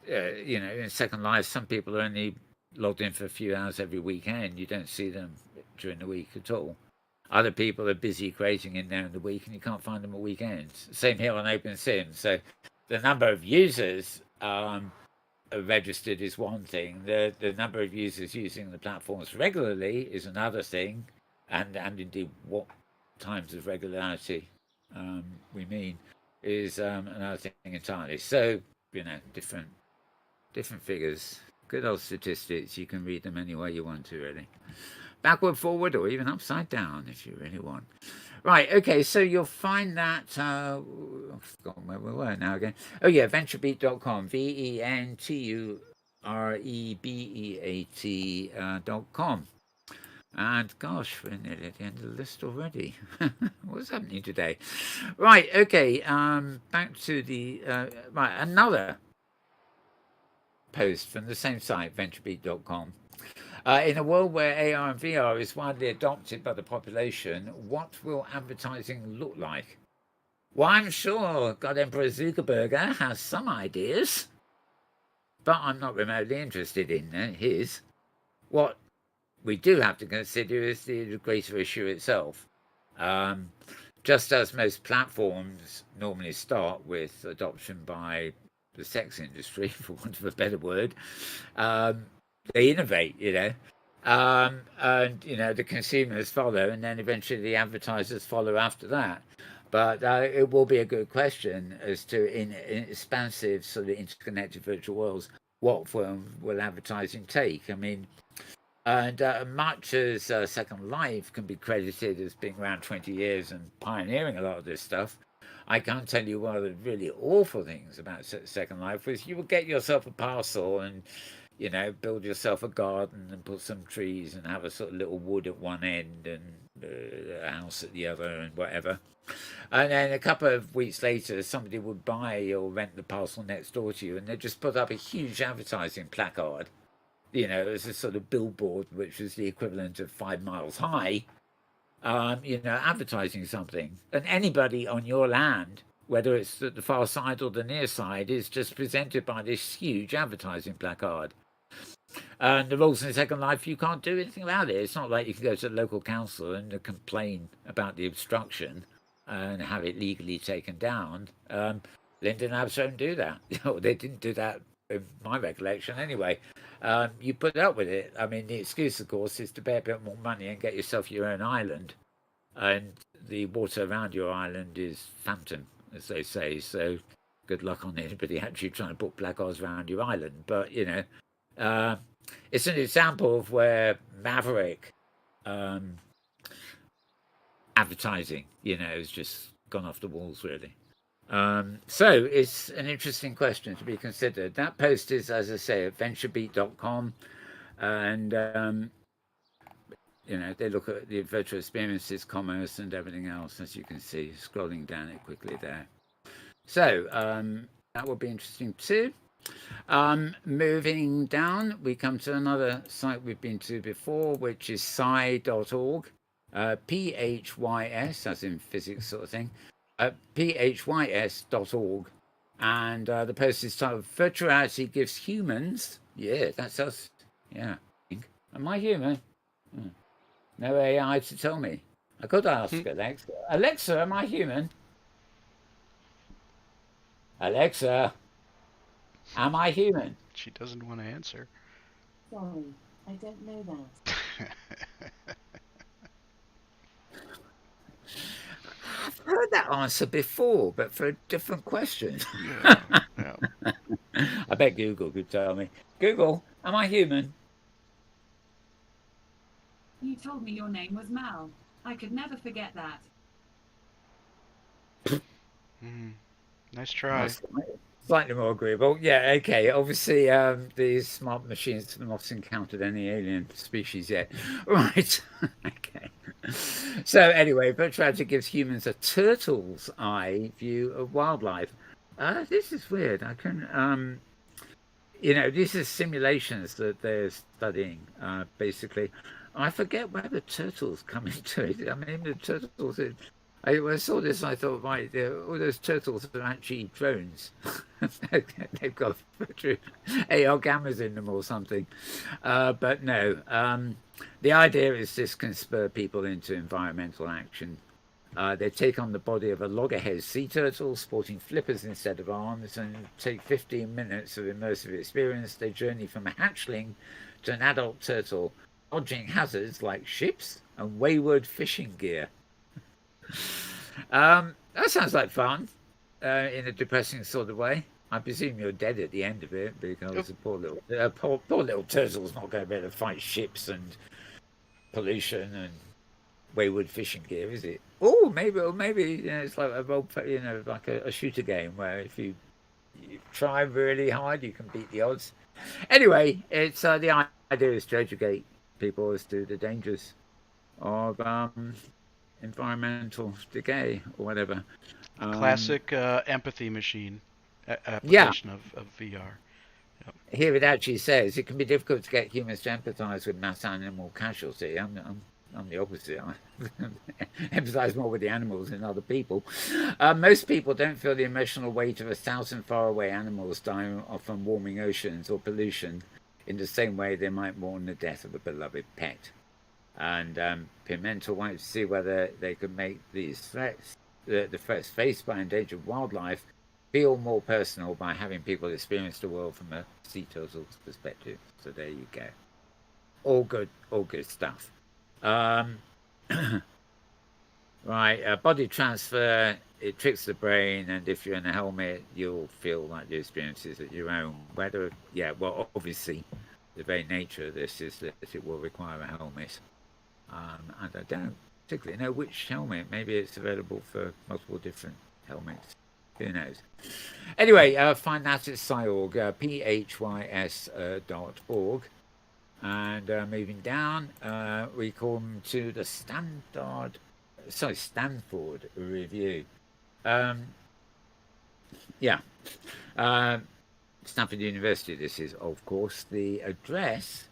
you know, in Second Life, some people are only logged in for a few hours every weekend. You don't see them during the week at all. Other people are busy creating in there in the week, and you can't find them at weekends. Same here on OpenSim. So the number of users registered is one thing. The number of users using the platforms regularly is another thing. and indeed what times of regularity we mean is another thing entirely. So different figures, good old statistics. You can read them any way you want to, really, backward, forward, or even upside down if you really want. Right, okay, so you'll find that, I've forgotten where we were now again. Oh, yeah, venturebeat.com, VENTUREBEAT.com. And gosh, we're nearly at the end of the list already. What's happening today? Right, okay, back to the, right, another post from the same site, venturebeat.com. In a world where AR and VR is widely adopted by the population, what will advertising look like? Well, I'm sure God Emperor Zuckerberg has some ideas, but I'm not remotely interested in his. What we do have to consider is the greater issue itself. Just as most platforms normally start with adoption by the sex industry, for want of a better word, they innovate, and the consumers follow, and then eventually the advertisers follow after that. But it will be a good question as to in expansive sort of interconnected virtual worlds, what form will advertising take? I mean, and much as Second Life can be credited as being around 20 years and pioneering a lot of this stuff, I can't tell you one of the really awful things about Second Life was you would get yourself a parcel and build yourself a garden and put some trees and have a sort of little wood at one end and a house at the other and whatever. And then a couple of weeks later, somebody would buy or rent the parcel next door to you, and they'd just put up a huge advertising placard, as a sort of billboard, which was the equivalent of 5 miles high, advertising something. And anybody on your land, whether it's the far side or the near side, is just presented by this huge advertising placard. And the rules in Second Life, you can't do anything about it. It's not like you can go to the local council and complain about the obstruction and have it legally taken down. Linden Labs don't do that. They didn't do that in my recollection anyway. You put up with it. I mean, the excuse, of course, is to pay a bit more money and get yourself your own island. And the water around your island is phantom, as they say. So good luck on anybody actually trying to put placards around your island. But, it's an example of where maverick advertising, has just gone off the walls, really. So it's an interesting question to be considered. That post is, as I say, at venturebeat.com, and they look at the virtual experiences, commerce, and everything else, as you can see, scrolling down it quickly there. So that will be interesting too. Moving down, we come to another site we've been to before, which is psi.org, PHYS, as in physics sort of thing, phys.org. And the post is titled, Virtual Reality Gives Humans, yeah, that's us, yeah. Am I human? No AI to tell me. I could ask Alexa. Alexa, am I human? Alexa, am I human? She doesn't want to answer. Sorry, I don't know that. I've heard that answer before, but for a different question. Yeah. I bet Google could tell me. Google, am I human? You told me your name was Mal. I could never forget that. Nice try. Slightly more agreeable. Yeah, okay. Obviously, these smart machines have not encountered any alien species yet. Right. Okay. So anyway, virtual reality gives humans a turtle's eye view of wildlife. This is weird. I can, these are simulations that they're studying, basically. I forget where the turtles come into it. I mean, the turtles... When I saw this, I thought, right, all those turtles are actually drones. They've got AR cameras in them or something. But no, the idea is this can spur people into environmental action. They take on the body of a loggerhead sea turtle, sporting flippers instead of arms, and take 15 minutes of immersive experience. They journey from a hatchling to an adult turtle dodging hazards like ships and wayward fishing gear. That sounds like fun, in a depressing sort of way. I presume you're dead at the end of it because the poor little turtle's not going to be able to fight ships and pollution and wayward fishing gear, is it? Oh, maybe it's like a role, like a shooter game where if you try really hard, you can beat the odds. Anyway, it's the idea is to educate people as to the dangers of environmental decay or whatever. Classic empathy machine application of VR. Yep. Here it actually says it can be difficult to get humans to empathise with mass animal casualty. I'm the opposite. I empathise more with the animals than other people. Most people don't feel the emotional weight of 1,000 faraway animals dying from warming oceans or pollution in the same way they might mourn the death of a beloved pet. And Pimentel wanted to see whether they could make these threats, the threats faced by endangered wildlife, feel more personal by having people experience the world from a sea turtle's perspective. So there you go. All good stuff. Right, body transfer, it tricks the brain, and if you're in a helmet, you'll feel like the experiences are your own. Obviously, the very nature of this is that it will require a helmet. And I don't particularly know which helmet. Maybe it's available for multiple different helmets. Who knows? Anyway, find that at Psyorg, phys.org. And moving down, we come to the Stanford Review. Stanford University, this is, of course. The address...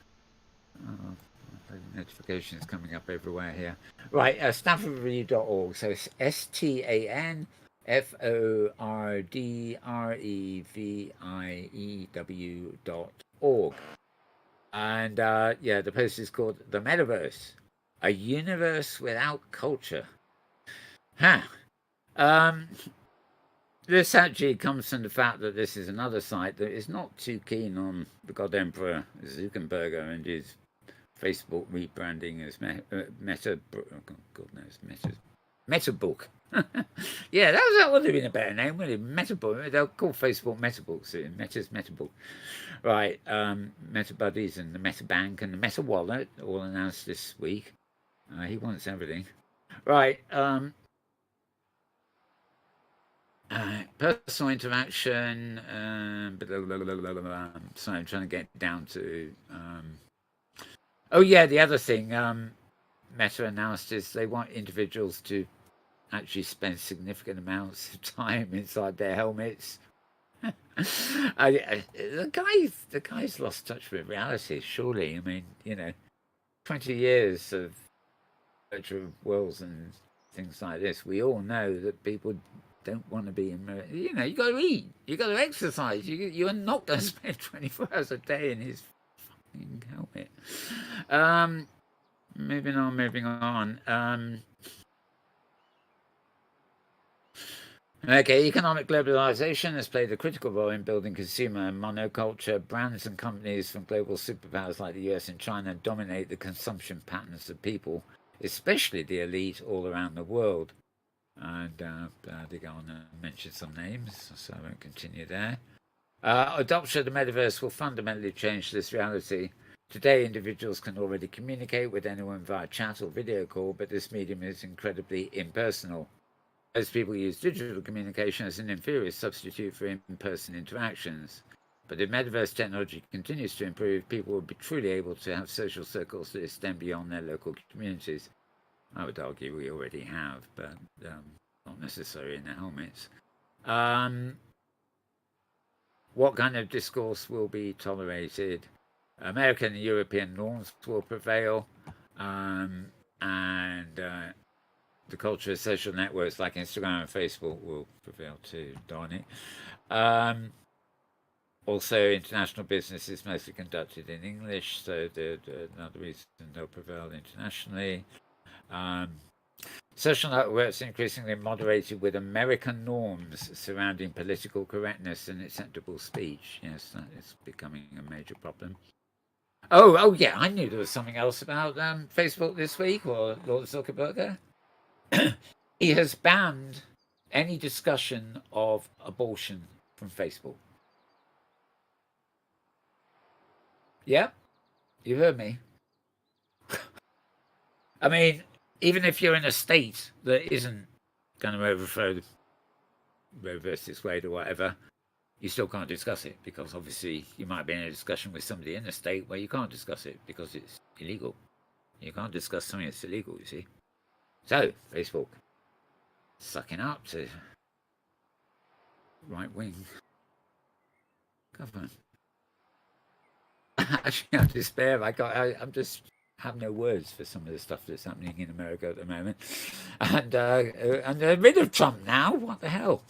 notifications coming up everywhere here. Right, stanfordreview.org. So it's StanfordReview.org. And the post is called The Metaverse, a universe without culture. This actually comes from the fact that this is another site that is not too keen on the God Emperor Zuckerberg and his Facebook rebranding as Metabook. Yeah, that would have been a better name, wouldn't it? Metabook. They'll call Facebook Metabook soon. Meta's Metabook. Right. Meta Buddies and the Meta Bank and the Meta Wallet all announced this week. He wants everything. Right. Personal interaction. Sorry, I'm trying to get down to. The other thing Meta announced is they want individuals to actually spend significant amounts of time inside their helmets. The guy's lost touch with reality, surely. I mean, 20 years of virtual worlds and things like this. We all know that people don't want to be immersed. You got to eat, you got to exercise. You are not going to spend 24 hours a day in his helmet. Moving on. Economic globalization has played a critical role in building consumer monoculture. Brands and companies from global superpowers like the US and China dominate the consumption patterns of people, especially the elite all around the world. And they go on and mention some names, so I won't continue there. Adoption of the metaverse will fundamentally change this reality. Today, individuals can already communicate with anyone via chat or video call, but this medium is incredibly impersonal. Most people use digital communication as an inferior substitute for in-person interactions. But if metaverse technology continues to improve, people will be truly able to have social circles that extend beyond their local communities. I would argue we already have, but not necessarily in their helmets. What kind of discourse will be tolerated? American and European norms will prevail, and the culture of social networks like Instagram and Facebook will prevail too, darn it. Also, international business is mostly conducted in English, so another reason they'll prevail internationally. Social networks increasingly moderated with American norms surrounding political correctness and acceptable speech. Yes, that is becoming a major problem. Oh, yeah, I knew there was something else about Facebook this week, or Lord Zuckerberg. He has banned any discussion of abortion from Facebook. Yeah, you heard me. I mean, even if you're in a state that isn't going to overthrow Roe versus Wade or whatever, you still can't discuss it because obviously you might be in a discussion with somebody in a state where you can't discuss it because it's illegal. You can't discuss something that's illegal, you see. So, Facebook sucking up to right wing government. Actually, I'm despair. I'm just have no words for some of the stuff that's happening in America at the moment, and they're rid of Trump now. What the hell?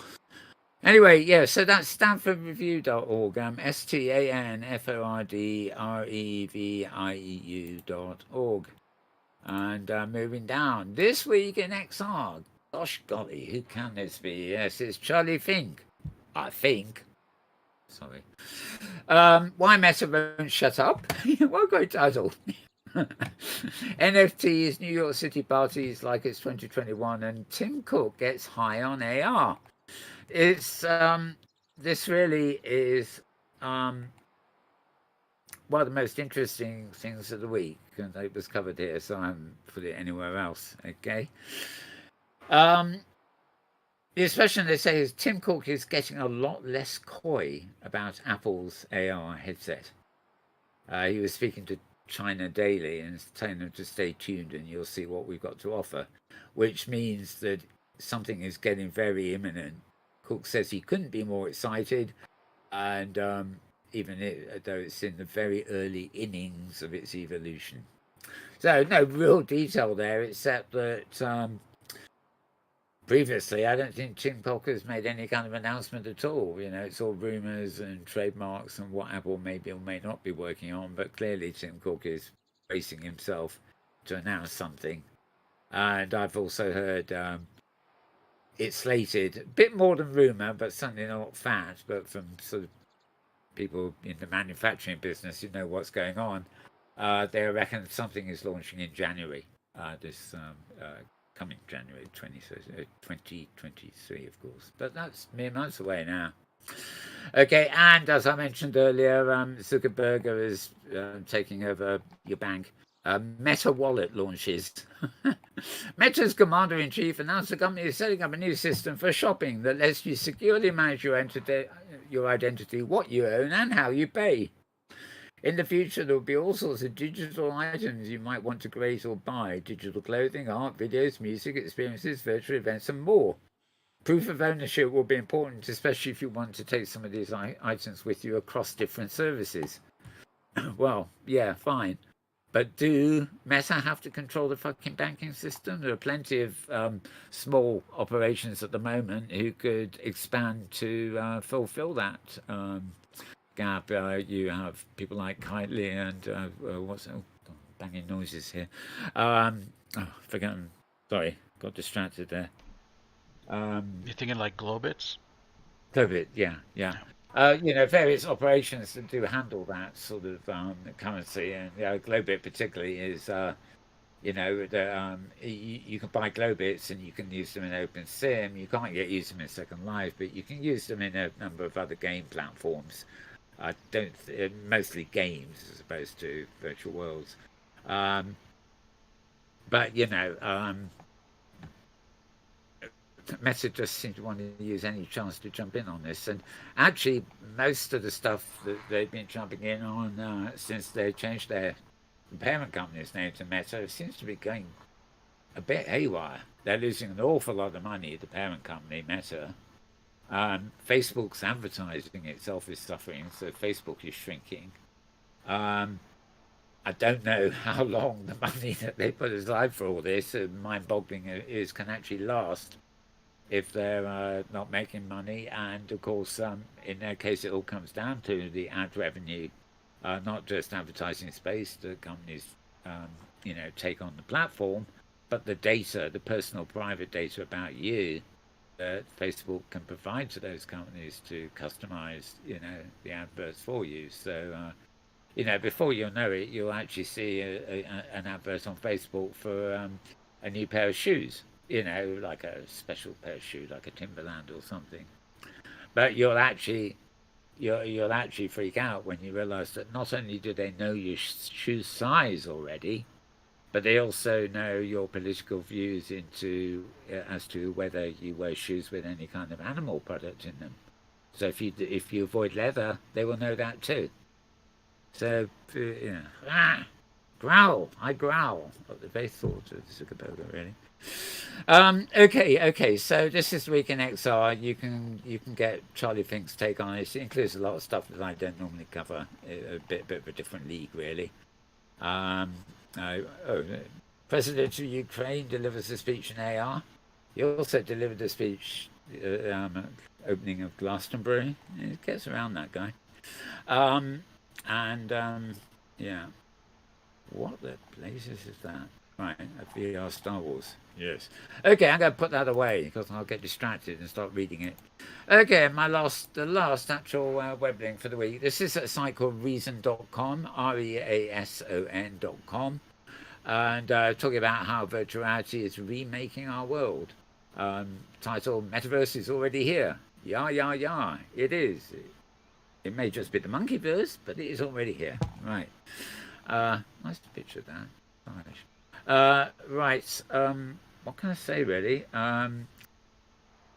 Anyway, yeah. So that's StanfordReview.org. StanfordReview.org. And moving down this week in XR. Gosh golly, who can this be? Yes, it's Charlie Fink. I think. Sorry. Why Meta won't shut up? What a great title. NFTs, New York City parties like it's 2021, and Tim Cook gets high on AR. It's this really is one of the most interesting things of the week, and it was covered here, so I haven't put it anywhere else. Okay. The expression they say is Tim Cook is getting a lot less coy about Apple's AR headset. He was speaking to China Daily and telling them to stay tuned and you'll see what we've got to offer, which means that something is getting very imminent. Cook says he couldn't be more excited, and even though it's in the very early innings of its evolution. So no real detail there, except that previously, I don't think Tim Cook has made any kind of announcement at all. You know, it's all rumours and trademarks and what Apple may be or may not be working on. But clearly, Tim Cook is bracing himself to announce something. And I've also heard it's slated, a bit more than rumour, but something not fact, but from sort of people in the manufacturing business who know what's going on. They reckon something is launching in January. Coming January 2023, of course. But that's mere months away now. Okay, and as I mentioned earlier, Zuckerberg is taking over your bank. Meta Wallet launches. Meta's commander-in-chief announced the company is setting up a new system for shopping that lets you securely manage your identity, what you own, and how you pay. In the future, there will be all sorts of digital items you might want to create or buy. Digital clothing, art, videos, music, experiences, virtual events, and more. Proof of ownership will be important, especially if you want to take some of these items with you across different services. Well, yeah, fine. But do Meta have to control the fucking banking system? There are plenty of small operations at the moment who could expand to fulfill that gap. You have people like Kitely and banging noises here. Forget. Sorry, got distracted there. You're thinking like Globits? COVID, yeah. Various operations that do handle that sort of currency, and Globit particularly is, you can buy Globits and you can use them in OpenSim. You can't yet use them in Second Life, but you can use them in a number of other game platforms. Mostly games as opposed to virtual worlds. Meta just seemed to want to use any chance to jump in on this, and actually most of the stuff that they've been jumping in on since they changed their parent company's name to Meta seems to be going a bit haywire. They're losing an awful lot of money, the parent company, Meta. Facebook's advertising itself is suffering, so Facebook is shrinking. I don't know how long the money that they put aside for all this, mind-boggling is, can actually last if they're not making money. And of course, in their case, it all comes down to the ad revenue, not just advertising space that companies, take on the platform, but the data, the personal private data about you that Facebook can provide to those companies to customize, the adverts for you. So before you'll know it, you'll actually see an advert on Facebook for a new pair of shoes. Like a special pair of shoes, like a Timberland or something. But you'll actually freak out when you realise that not only do they know your shoe size already, but they also know your political views as to whether you wear shoes with any kind of animal product in them. So if you avoid leather, they will know that too. So growl. I growl at the very thought of Zuckerberg, really. Okay. So this is the week in XR. You can get Charlie Fink's take on it. It includes a lot of stuff that I don't normally cover. A bit of a different league, really. President of Ukraine delivers a speech in AR. He also delivered a speech opening of Glastonbury. It gets around, that guy. Yeah. What the blazes is that? Right, a VR Star Wars. Yes. Okay, I'm going to put that away because I'll get distracted and start reading it. Okay, the last actual web link for the week. This is a site called reason.com, reason.com. And talking about how virtual reality is remaking our world. Title, Metaverse is already here. Yeah, it is. It may just be the monkeyverse, but it is already here. Right. Nice picture of that. Right. What can I say, really?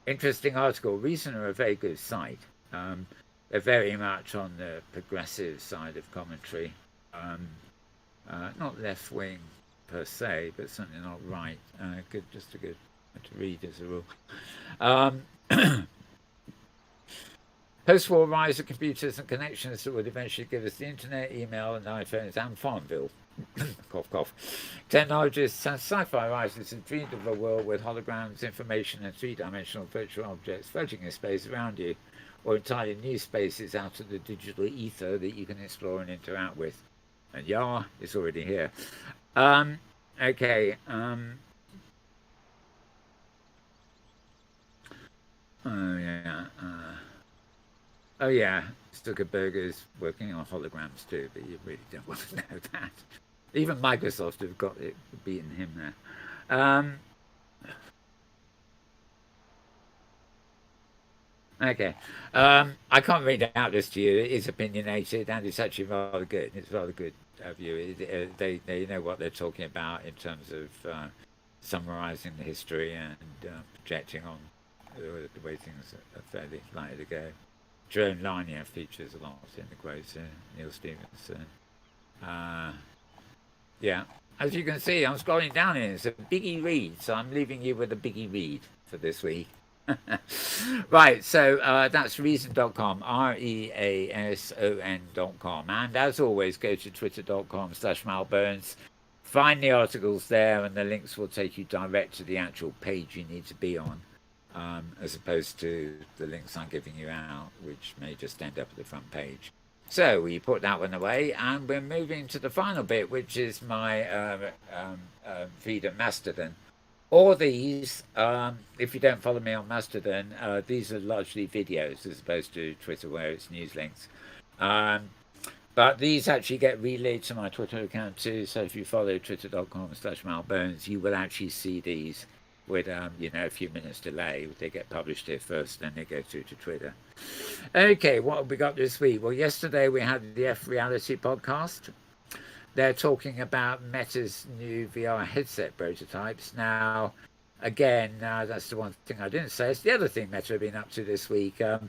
Interesting article. Reason are a very good site. They're very much on the progressive side of commentary. Not left wing per se, but certainly not right. Just a good to read as a rule. Post-war rise of computers and connections that would eventually give us the internet, email, and iPhones and Farmville. Cough, cough. Technologists and sci-fi writers have dreamed of a world with holograms, information, and three-dimensional virtual objects floating in space around you, or entirely new spaces out of the digital ether that you can explore and interact with. And yeah, it's already here. Okay. Oh yeah, Zuckerberg is working on holograms too, but you really don't want to know that. Even Microsoft have got it beaten him there. Okay. I can't read out this to you. It is opinionated and it's actually rather good. It's rather good of you. They know what they're talking about in terms of summarising the history and projecting on the way things are fairly likely to go. Jerome Lanier features a lot in the quotes, Neil Stevenson. Yeah, as you can see, I'm scrolling down here. It's a biggie read, so I'm leaving you with a biggie read for this week. Right, so that's reason.com, reason.com. And as always, go to twitter.com/Mal Burns. Find the articles there, and the links will take you direct to the actual page you need to be on. As opposed to the links I'm giving you out, which may just end up at the front page. So we put that one away, and we're moving to the final bit, which is my feed at Mastodon. All these, if you don't follow me on Mastodon, these are largely videos as opposed to Twitter where it's news links. But these actually get relayed to my Twitter account too, so if you follow twitter.com/Mal Burns, you will actually see these with a few minutes delay. They get published here first, then they go through to Twitter. Okay, what have we got this week? Well, yesterday we had the F Reality podcast. They're talking about Meta's new VR headset prototypes. Now, again, that's the one thing I didn't say. It's the other thing Meta have been up to this week. I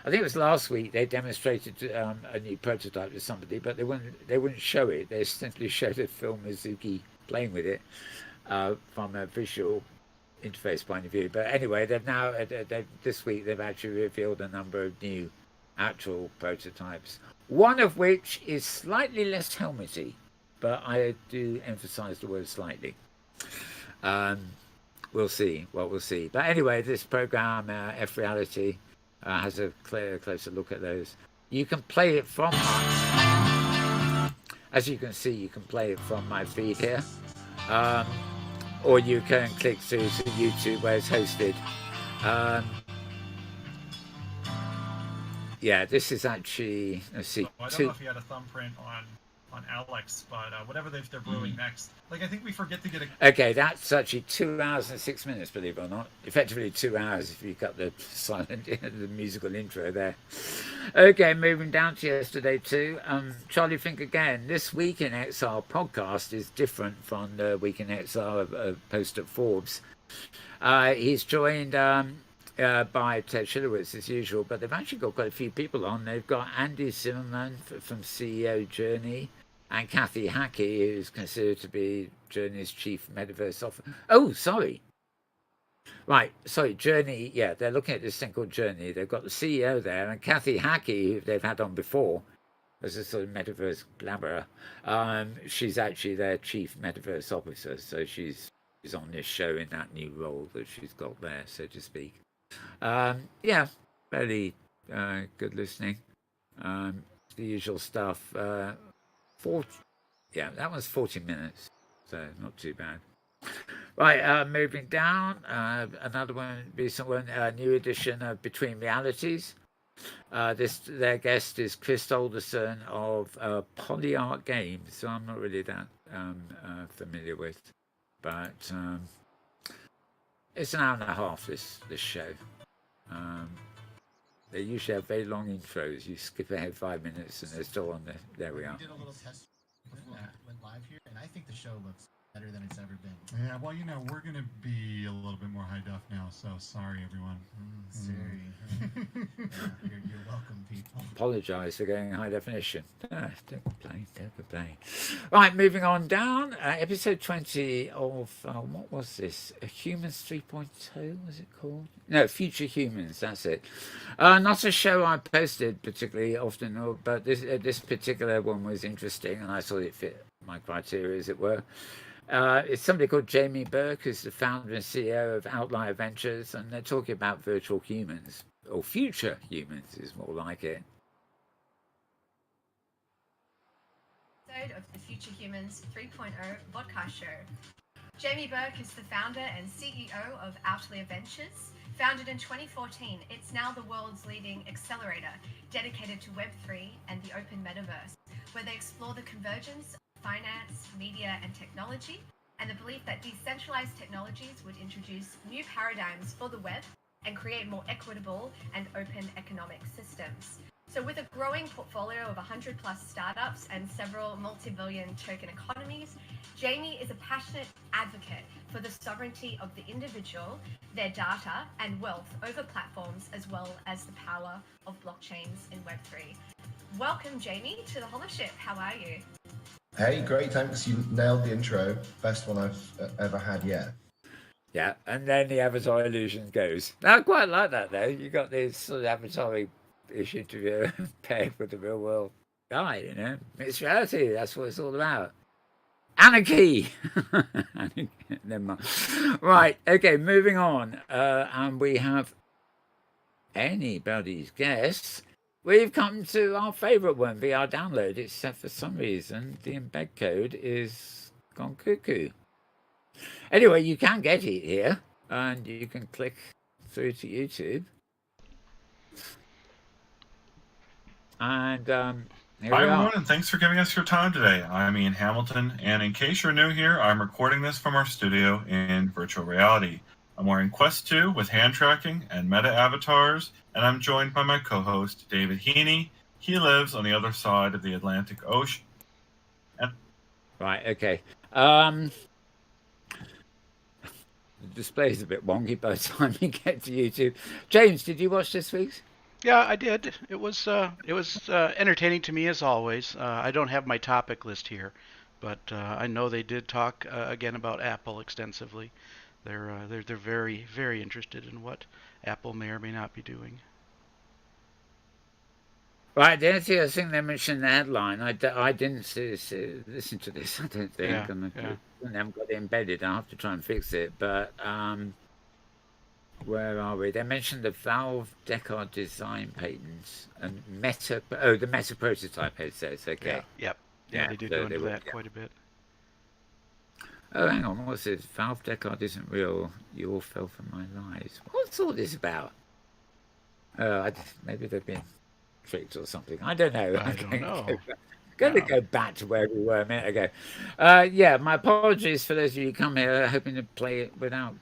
think it was last week they demonstrated a new prototype to somebody, but they wouldn't show it. They simply showed a Phil Mizuki playing with it from a visual interface point of view. But anyway, this week they've actually revealed a number of new actual prototypes, one of which is slightly less helmety, but I do emphasize the word slightly. We'll see what we'll see. But anyway, this program F Reality has a closer look at those. You can play it from as you can see, you can play it from my feed here. Or you can click through to YouTube where it's hosted. Yeah, this is actually, let's see. So I don't know if you had a thumbprint on Alex, but whatever they're brewing next. Like, I think we forget to get a... Okay, that's actually 2 hours and 6 minutes, believe it or not. Effectively 2 hours if you cut the silent, the musical intro there. Okay, moving down to yesterday too. Charlie Fink again. This Week in Exile podcast is different from the Week in Exile post at Forbes. He's joined by Ted Schilowitz as usual, but they've actually got quite a few people on. They've got Andy Zimmerman from CEO Journey, and Kathy Hackey, who's considered to be Journey's chief metaverse officer. Oh, sorry. Right, sorry, Journey. Yeah, they're looking at this thing called Journey. They've got the CEO there, and Kathy Hackey, who they've had on before as a sort of metaverse blabberer. She's actually their chief metaverse officer, so she's on this show in that new role that she's got there, so to speak. Yeah, fairly good listening. The usual stuff. Yeah, that was 40 minutes, so not too bad. Right, moving down, another one, recent one, new edition of Between Realities. Their guest is Chris Alderson of Polyart Games, so I'm not really that familiar with, but it's an hour and a half, this show. They usually have very long intros. You skip ahead 5 minutes and they're still on there. There we are. We did a little test before we went live here, and I think the show looks better than it's ever been. Yeah, well, we're going to be a little bit more high def now, so sorry, everyone. Sorry. You're welcome, people. Apologise for going high definition. Don't complain, don't complain. Right, moving on down. Episode 20 of, what was this? Humans 3.0, was it called? No, Future Humans, that's it. Not a show I posted particularly often, but this particular one was interesting, and I thought it fit my criteria, as it were. It's somebody called Jamie Burke, who's the founder and CEO of Outlier Ventures, and they're talking about virtual humans, or future humans is more like it. Episode of the Future Humans 3.0 podcast show. Jamie Burke is the founder and CEO of Outlier Ventures. Founded in 2014, it's now the world's leading accelerator dedicated to Web3 and the open metaverse, where they explore the convergence finance, media, and technology, and the belief that decentralized technologies would introduce new paradigms for the web and create more equitable and open economic systems. So with a growing portfolio of 100 plus startups and several multi-billion token economies, Jamie is a passionate advocate for the sovereignty of the individual, their data and wealth over platforms, as well as the power of blockchains in Web3. Welcome, Jamie, to the Holoship. How are you? Hey, great, thanks. You nailed the intro. Best one I've ever had yet. Yeah, and then the avatar illusion goes. I quite like that, though. You got this sort of avatar issue to be paired with the real world guy, Mixed reality, that's what it's all about. Anarchy! Never mind. Right, okay, moving on. And we have anybody's guess. We've come to our favourite one, VR download, except for some reason the embed code is gone cuckoo. Anyway, you can get it here, and you can click through to YouTube. And Hi, everyone, and thanks for giving us your time today. I'm Ian Hamilton, and in case you're new here, I'm recording this from our studio in virtual reality. I'm wearing Quest 2 with hand tracking and meta avatars, and I'm joined by my co-host, David Heaney. He lives on the other side of the Atlantic Ocean. Right, okay. The display is a bit wonky by the time we get to YouTube. James, did you watch this week's? Yeah, I did. It was entertaining to me as always. I don't have my topic list here, but I know they did talk again about Apple extensively. They're very, very interested in what Apple may or may not be doing. Right, the only thing they mentioned in the headline, I didn't listen to this, I don't think. Yeah, I haven't got it embedded. I'll have to try and fix it. But where are we? They mentioned the Valve Deckard design patents and the Meta prototype headsets. Okay. Yeah, they did go into that quite a bit. Oh, hang on. What's this? Valve Deckard isn't real. You all fell for my lies. What's all this about? Maybe they've been tricked or something. I don't know. I don't know. Going to Yeah. go back to where we were a minute ago. Yeah, my apologies for those of you who come here hoping to play it without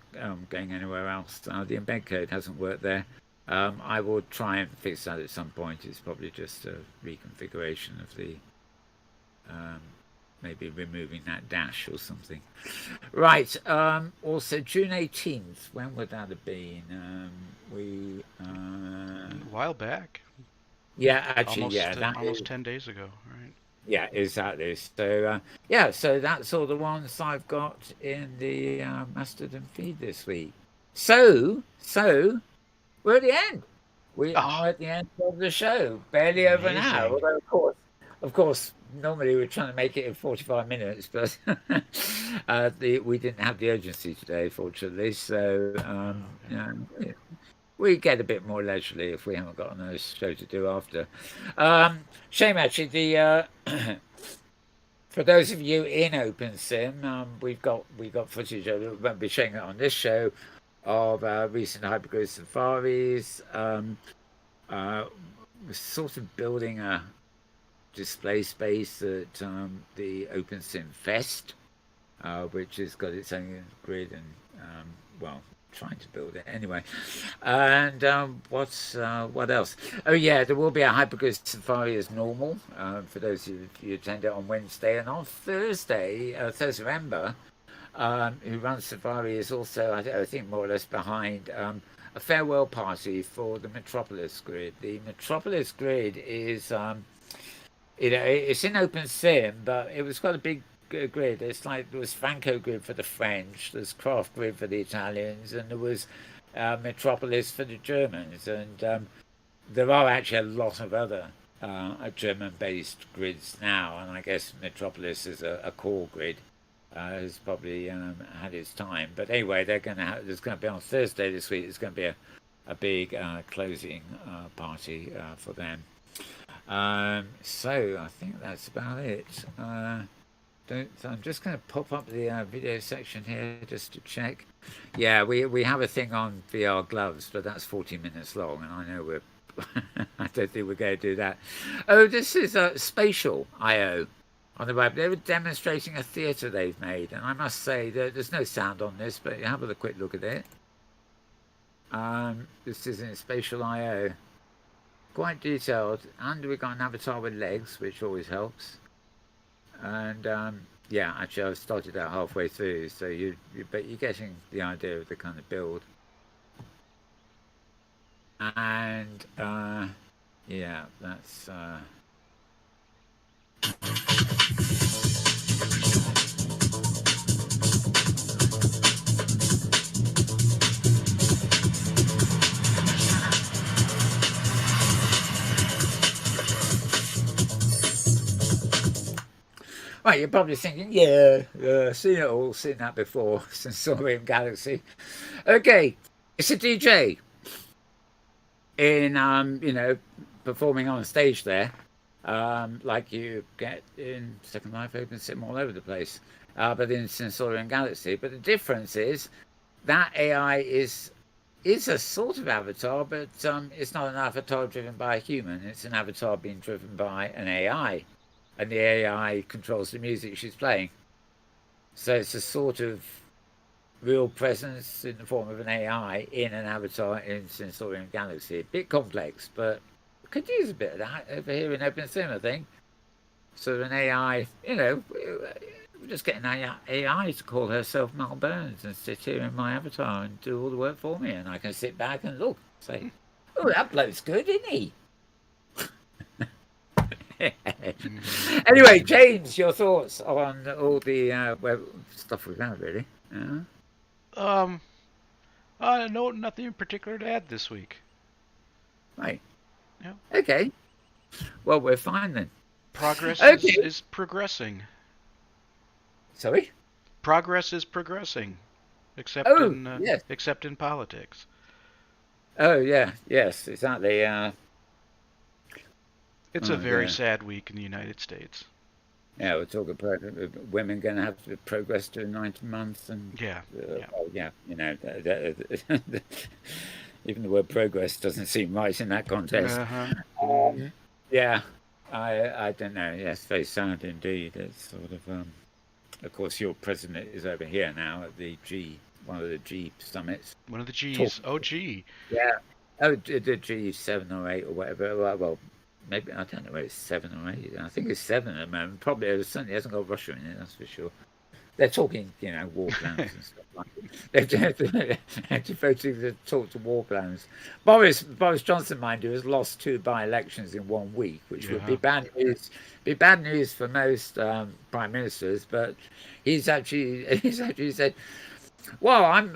going anywhere else. The embed code hasn't worked there. I will try and fix that at some point. It's probably just a reconfiguration of the maybe removing that dash or something. Right. Also, June 18th. When would that have been? A while back. Yeah, actually, Almost, yeah, that almost is, 10 days ago, right? yeah, exactly. So, yeah, so that's all the ones I've got in the Mastodon feed this week. So we're at the end. We are at the end of the show, barely over an hour. Amazing. Although, of course, normally we're trying to make it in 45 minutes, but we didn't have the urgency today, fortunately. So, you know, we get a bit more leisurely if we haven't got another show to do after. Shame, actually, the for those of you in OpenSim, we've got footage of it. We won't be showing it on this show of recent hypergrid safaris. We're sort of building a display space at the OpenSim Fest, which has got its own grid and well, trying to build it anyway. And what else? Oh yeah, there will be a hypergrid safari as normal for those of you who attend it on Wednesday. And on Thursday, Thursday November, who runs safari, is also I think more or less behind a farewell party for the Metropolis grid. The Metropolis grid is it's in OpenSim, but it was quite a big grid. It's like there was Franco grid for the French, there's Craft grid for the Italians, and there was Metropolis for the Germans. And there are actually a lot of other German-based grids now, and I guess Metropolis is a core grid. Has probably had its time, but anyway, there's going to be on Thursday this week. There's going to be a big closing party for them. So I think that's about it. I'm just going to pop up the video section here just to check. Yeah, we have a thing on VR gloves, but that's 40 minutes long, and I know we're I don't think we're going to do that. Oh, this is Spatial IO on the web. They were demonstrating a theatre they've made, and I must say that there's no sound on this, but have a quick look at it. This is in Spatial IO. Quite detailed, and we've got an avatar with legs, which always helps. And yeah, actually I've started out halfway through, so but you're getting the idea of the kind of build. And yeah, that's right, you're probably thinking, yeah, seen it all, seen that before, Sensorium Galaxy. Okay, it's a DJ in, you know, performing on stage there, like you get in Second Life, OpenSim, all over the place, but in Sensorium Galaxy. But the difference is that AI is a sort of avatar, but it's not an avatar driven by a human. It's an avatar being driven by an AI. And the AI controls the music she's playing. So it's a sort of real presence in the form of an AI in an avatar in Sensorium Galaxy. A bit complex, but we could use a bit of that over here in OpenSim, I think. So an AI, you know, we're just getting an AI to call herself Mal Burns and sit here in my avatar and do all the work for me. And I can sit back and look, say, oh, that bloke's good, isn't he? Anyway, James, your thoughts on all the web stuff we've had, really? No, nothing in particular to add this week. Right. Yeah. Okay. Well, we're fine then. Progress Okay. is progressing. Sorry? Progress is progressing, except yes. except in politics. Oh yeah, yes, exactly. It's a very sad week in the United States. Yeah, we're talking women going to have to progress to 90 months, and Yeah. well, yeah, you know, even the word progress doesn't seem right in that context. Yeah, I don't know. Yes, very sad indeed. It's sort of course, your president is over here now at the one of the G summits. One of the G's. Oh, G. Yeah. Oh, the G7 or 8 or whatever. Well, maybe I don't know whether it's 7 or 8. I think it's 7 at the moment. Probably it certainly hasn't got Russia in it. That's for sure. They're talking, war plans and stuff like that. They're devoting to talk to war plans. Boris Johnson, mind you, has lost 2 by-elections in 1 week, which would be bad news. Be bad news for most prime ministers. But he's actually said, "Well, I'm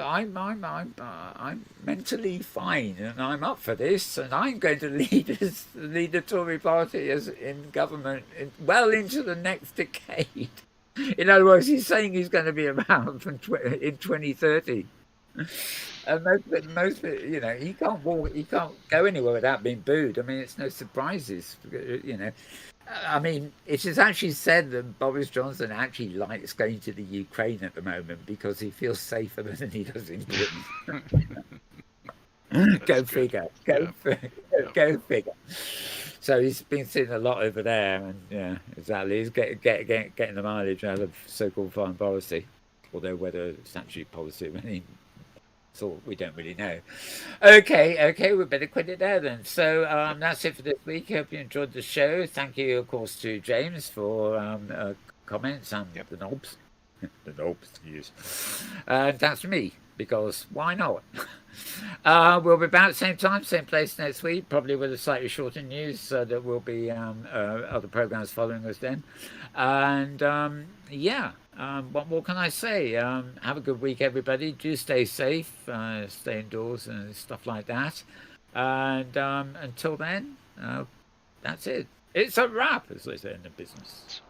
mentally fine, and I'm up for this, and I'm going to lead the Tory party as in government well into the next decade." In other words, he's saying he's going to be around in 2030. And most of it, he can't walk, he can't go anywhere without being booed. I mean, it's no surprises. I mean, it is actually said that Boris Johnson actually likes going to the Ukraine at the moment because he feels safer than he does in Britain. Go figure. Go figure. So he's been seeing a lot over there, and yeah, exactly. He's getting the mileage out of so-called foreign policy, although whether it's actually policy, I mean, we don't really know. Okay, we better quit it there then. So that's it for this week. Hope you enjoyed the show. Thank you, of course, to James for comments and the knobs. The knobs to use. That's me, because why not? We'll be back same time, same place next week, probably with a slightly shorter news, so there will be other programs following us then. And what more can I say? Have a good week, everybody. Do stay safe, stay indoors and stuff like that. And until then, that's it. It's a wrap, as they say in the business.